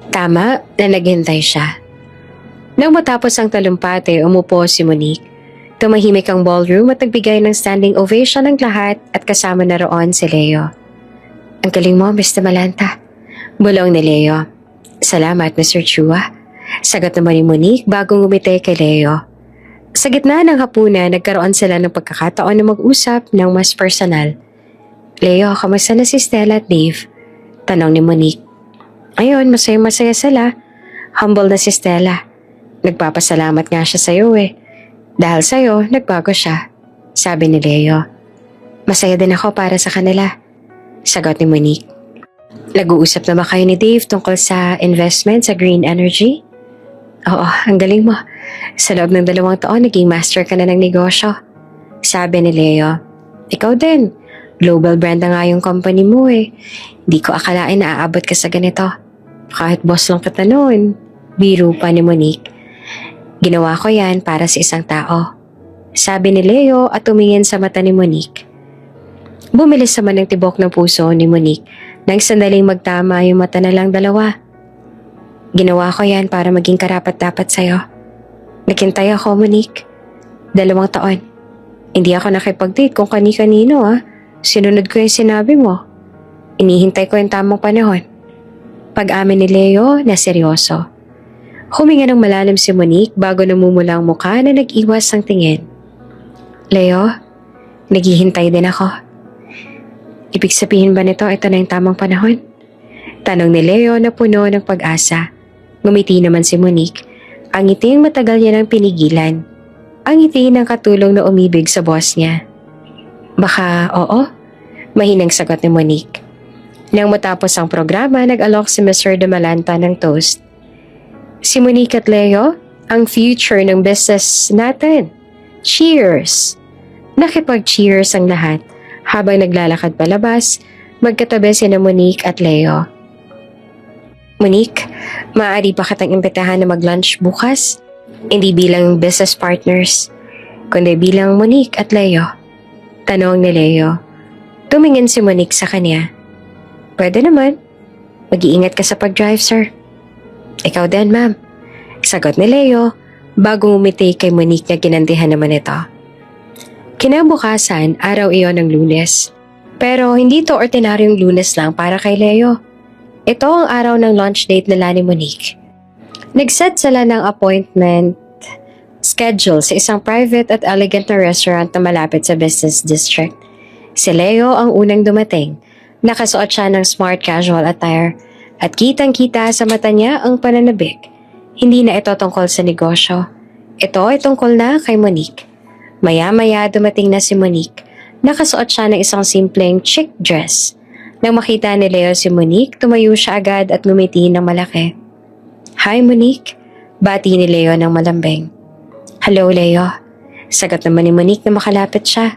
Tama na naghintay siya. Nang matapos ang talumpate, umupo si Monique. Tumahimik ang ballroom at nagbigay ng standing ovation ng lahat at kasama na roon si Leo. Ang galing mo, Mr. Malanta. Bulong ni Leo. Salamat, Mr. Chua. Sagot naman ni Monique bago ngumiti kay Leo. Sa gitna ng hapunan, nagkaroon sila ng pagkakataon na mag-usap ng mas personal. Leo, kamusta na si Stella at Dave? Tanong ni Monique. Ayun, masaya-masaya sila. Humble na si Stella. Nagpapasalamat nga siya sa'yo eh. Dahil sa'yo, nagbago siya. Sabi ni Leo. Masaya din ako para sa kanila. Sagot ni Monique. Nag-uusap na ba kayo ni Dave tungkol sa investment sa green energy? Oo, ang galing mo. Sa loob ng 2 taon, naging master ka na ng negosyo. Sabi ni Leo. Ikaw din. Global brand na nga yung company mo eh. Di ko akalain na aabot ka sa ganito. Kahit boss lang kita noon. Biro pa ni Monique. Ginawa ko yan para sa isang tao. Sabi ni Leo at tumingin sa mata ni Monique. Bumilis naman ng tibok ng puso ni Monique nang sandaling magtama yung mata na lang dalawa. Ginawa ko yan para maging karapat-dapat sa'yo. Naghintay ako, Monique. 2 taon. Hindi ako nakipag-date kung kani-kanino Sinunod ko yung sinabi mo. Inihintay ko yung tamang panahon. Pag-amin ni Leo na seryoso. Huminga ng malalim si Monique bago namumula ang mukha na nag-iwas ang tingin. Leo, naghihintay din ako. Ibig sabihin ba nito ito na yung tamang panahon? Tanong ni Leo na puno ng pag-asa. Ngumiti naman si Monique. Ang ngiting matagal niya nang pinigilan. Ang ngiti ng katulong na umibig sa boss niya. Baka oo? Mahinang sagot ni Monique. Nang matapos ang programa, nag-alok si Mr. De Malanta ng toast. Si Monique at Leo, ang future ng business natin. Cheers! Nakipag-cheers ang lahat. Habang naglalakad palabas, magkatabi sina Monique at Leo. Monique, maaari ba kitang imbitahan na mag-lunch bukas? Hindi bilang business partners, kundi bilang Monique at Leo. Tanong ni Leo. Tumingin si Monique sa kanya. Pwede naman. Mag-iingat ka sa pag-drive, sir. Ikaw din, ma'am. Sagot ni Leo bago umiti kay Monique na ginantihan naman ito. Kinabukasan, araw iyon ng Lunes. Pero hindi to ordinaryong Lunes lang para kay Leo. Ito ang araw ng lunch date nila ni Monique. Nag-set sila ng appointment schedule sa isang private at elegant na restaurant na malapit sa business district. Si Leo ang unang dumating. Nakasuot siya ng smart casual attire at kitang-kita sa mata niya ang pananabik. Hindi na ito tungkol sa negosyo. Ito ay tungkol na kay Monique. Maya-maya dumating na si Monique. Nakasuot siya ng isang simpleng chic dress. Nang makita ni Leo si Monique, tumayo siya agad at ngumiti ng malaki. Hi Monique, bati ni Leo ng malambing. Hello Leo, sagot naman ni Monique na makalapit siya.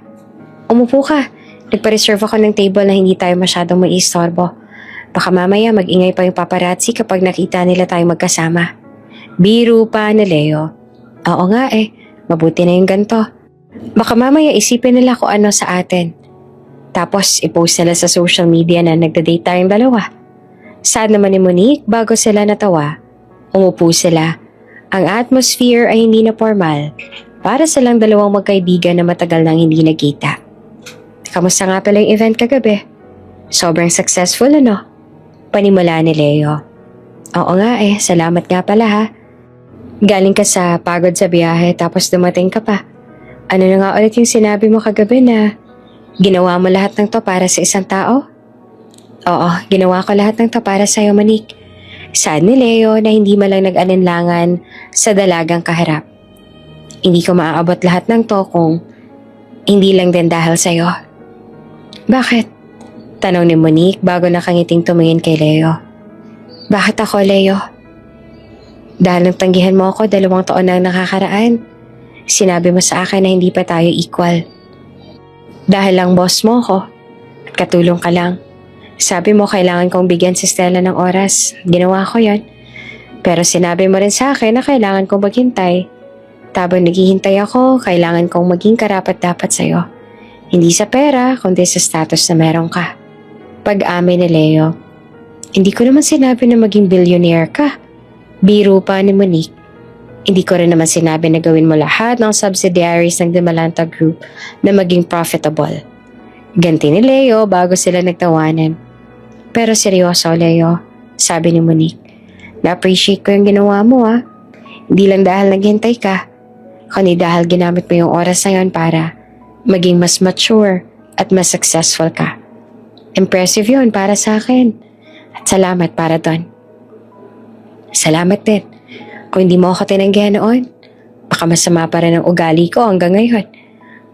Umupo ka, nagpa-reserve ako ng table na hindi tayo masyadong maiistorbo. Baka mamaya mag-ingay pa yung paparazzi kapag nakita nila tayong magkasama. Biro pa ni Leo. Oo nga mabuti na yung ganito. Baka mamaya isipin nila kung ano sa atin. Tapos ipost nila sa social media na nagda-date tayong dalawa. Sad naman ni Monique bago sila natawa. Umupo sila. Ang atmosphere ay hindi na formal. Para silang dalawang magkaibigan na matagal nang hindi nagkita. Kamusta nga pala yung event kagabi? Sobrang successful ano? Panimula ni Leo. Oo nga salamat nga pala ha. Galing ka sa pagod sa biyahe tapos dumating ka pa. Ano na nga ulit yung sinabi mo kagabi na ginawa mo lahat ng to para sa isang tao? Oo, ginawa ko lahat ng to para sa'yo, Monique. Sad ni Leo na hindi man lang nag-alinlangan sa dalagang kaharap. Hindi ko maaabot lahat ng to kung hindi lang din dahil sa'yo. Bakit? Tanong ni Monique bago nakangiting tumingin kay Leo. Bakit ako, Leo? Dahil nang tanggihan mo ako 2 taon na nakakaraan, sinabi mo sa akin na hindi pa tayo equal. Dahil lang boss mo ko at katulong ka lang. Sabi mo kailangan kong bigyan si Stella ng oras. Ginawa ko yon. Pero sinabi mo rin sa akin na kailangan kong maghintay. Habang naghihintay ako, kailangan kong maging karapat-dapat sa'yo. Hindi sa pera, kundi sa status na meron ka. Pag-amin ni Leo, hindi ko naman sinabi na maging billionaire ka. Biro pa ni Monique. Hindi ko rin naman sinabi na gawin mo lahat ng subsidiaries ng Demalanta Group na maging profitable. Ganti ni Leo bago sila nagtawanan. Pero seryoso, Leo, sabi ni Monique. Na-appreciate ko yung ginawa mo Hindi lang dahil naghintay ka, kundi dahil ginamit mo yung oras na yun para maging mas mature at mas successful ka. Impressive yun para sa akin. At salamat para doon. Salamat din. Kung hindi mo ako tinanggihan noon, baka masama pa rin ang ugali ko hanggang ngayon.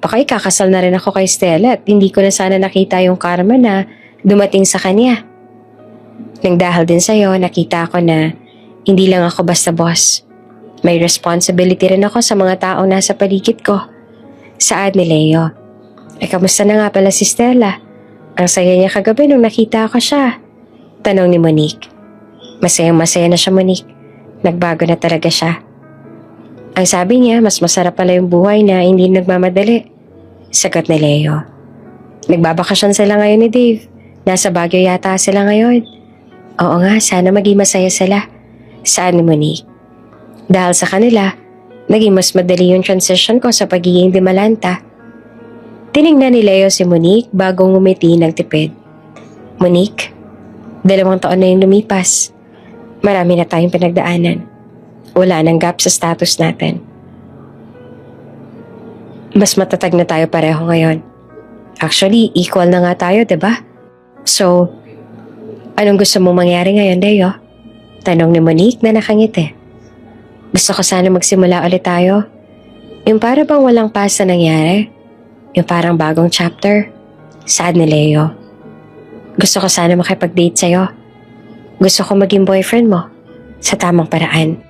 Baka ikakasal na rin ako kay Stella at hindi ko na sana nakita yung karma na dumating sa kanya. Nang dahil din sa'yo, nakita ko na hindi lang ako basta boss. May responsibility rin ako sa mga taong nasa paligid ko. Saad ni Leo. Kamusta na nga pala si Stella? Ang saya niya kagabi nung nakita ko siya. Tanong ni Monique. Masayang-masaya na siya, Monique. Nagbago na talaga siya. Ang sabi niya, mas masarap pala yung buhay na hindi nagmamadali. Sagot ni Leo. Nagbabakasyon sila ngayon ni Dave. Nasa Baguio yata sila ngayon. Oo nga, sana maging masaya sila. Saad ni Monique. Dahil sa kanila, naging mas madali yung transition ko sa pagiging Demalanta. Tiningnan ni Leo si Monique bago ngumiti ng tipid. Monique, 2 taon na yung lumipas. Marami na tayong pinagdaanan. Wala nang gap sa status natin. Mas matatag na tayo pareho ngayon. Actually, equal na nga tayo, 'di ba? So, anong gusto mo mangyari ngayon, Leo? Tanong ni Monique na nakangiti. Gusto ko sana magsimula ulit tayo. Yung para bang walang past na nangyari. Yung parang bagong chapter. Saad ni Leo. Gusto ko sana makipag-date sa'yo. Gusto ko maging boyfriend mo. Sa tamang paraan.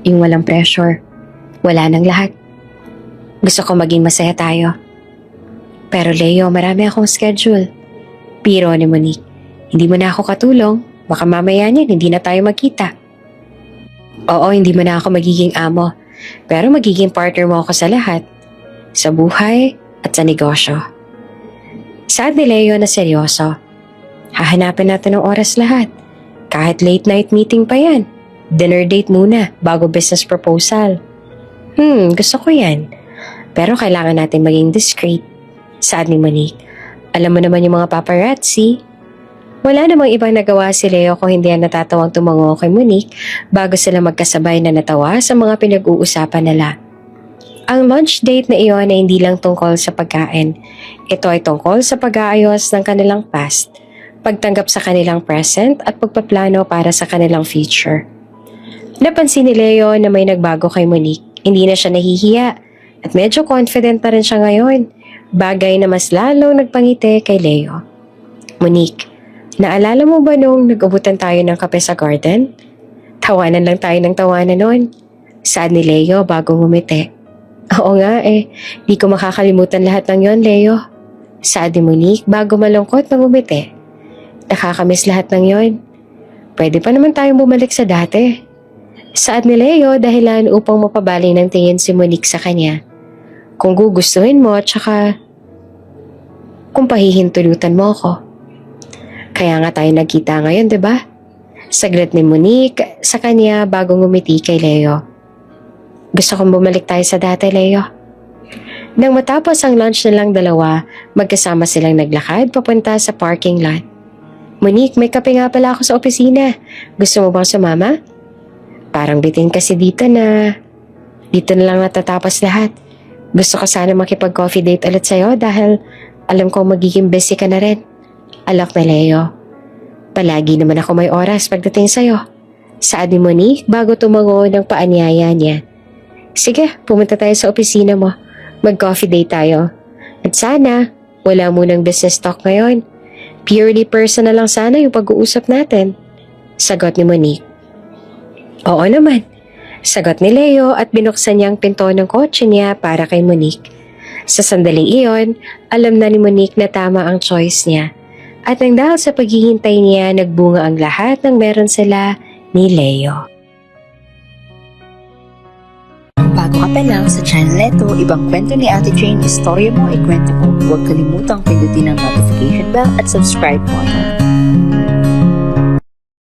Yung walang pressure. Wala nang lahat. Gusto ko maging masaya tayo. Pero Leo, marami akong schedule. Biro ni Monique. Hindi mo na ako katulong. Baka mamaya niyan, hindi na tayo magkita. Oo, hindi mo na ako magiging amo. Pero magiging partner mo ako sa lahat. Sa buhay at sa negosyo. Saad ni Leo na seryoso. Hahanapin natin ng oras lahat. Kahit late night meeting pa yan. Dinner date muna bago business proposal. Gusto ko yan. Pero kailangan natin maging discreet. Saad ni Monique. Alam mo naman yung mga paparazzi. Wala namang ibang nagawa si Leo kung hindi ang natatawang tumango kay Monique bago sila magkasabay na natawa sa mga pinag-uusapan nila. Ang lunch date na iyon ay hindi lang tungkol sa pagkain. Ito ay tungkol sa pag-aayos ng kanilang past, pagtanggap sa kanilang present at pagpaplano para sa kanilang future. Napansin ni Leo na may nagbago kay Monique. Hindi na siya nahihiya at medyo confident na rin siya ngayon. Bagay na mas lalong nagpangiti kay Leo. Monique, naalala mo ba nung nag-ubutan tayo ng kape sa garden? Tawanan lang tayo ng tawanan noon. Saad ni Leo bago ngumiti. Oo nga di ko makakalimutan lahat ng yon, Leo. Saad ni Monique bago malungkot na ngumiti. Nakakamiss lahat ng yon. Pwede pa naman tayong bumalik sa dati. Saad ni Leo dahilan upang mapabaling ng tingin si Monique sa kanya. Kung gugustuhin mo at saka kung pahihintulutan mo ako. Kaya nga tayo nagkita ngayon, 'di ba? Saglit ni Monique sa kanya bago ngumiti kay Leo. Gusto kong bumalik tayo sa dati, Leo. Nang matapos ang lunch nilang dalawa, magkasama silang naglakad papunta sa parking lot. Monique, may kape nga pala ako sa opisina. Gusto mo bang sumama? Parang bitin kasi dito na lang natatapos lahat. Gusto ko sana makipag-coffee date ulit sa'yo dahil alam kong magiging busy ka na rin. Alok na Leo. Palagi naman ako may oras pagdating sa'yo. Saad ni Monique bago tumango ng paanyaya niya. Sige, pumunta tayo sa opisina mo. Mag-coffee date tayo. At sana, wala munang business talk ngayon. Purely personal lang sana yung pag-uusap natin. Sagot ni Monique. Oo naman. Sagot ni Leo at binuksan niya ang pinto ng kotse niya para kay Monique. Sa sandaling iyon, alam na ni Monique na tama ang choice niya. At nang dahil sa paghihintay niya, nagbunga ang lahat ng meron sila ni Leo. Kung bago ka pa lang sa channel neto, ibang kwento ni Ate Jane, istorya mo, ikwento ko. Huwag kalimutang pindutin ang notification bell at subscribe button.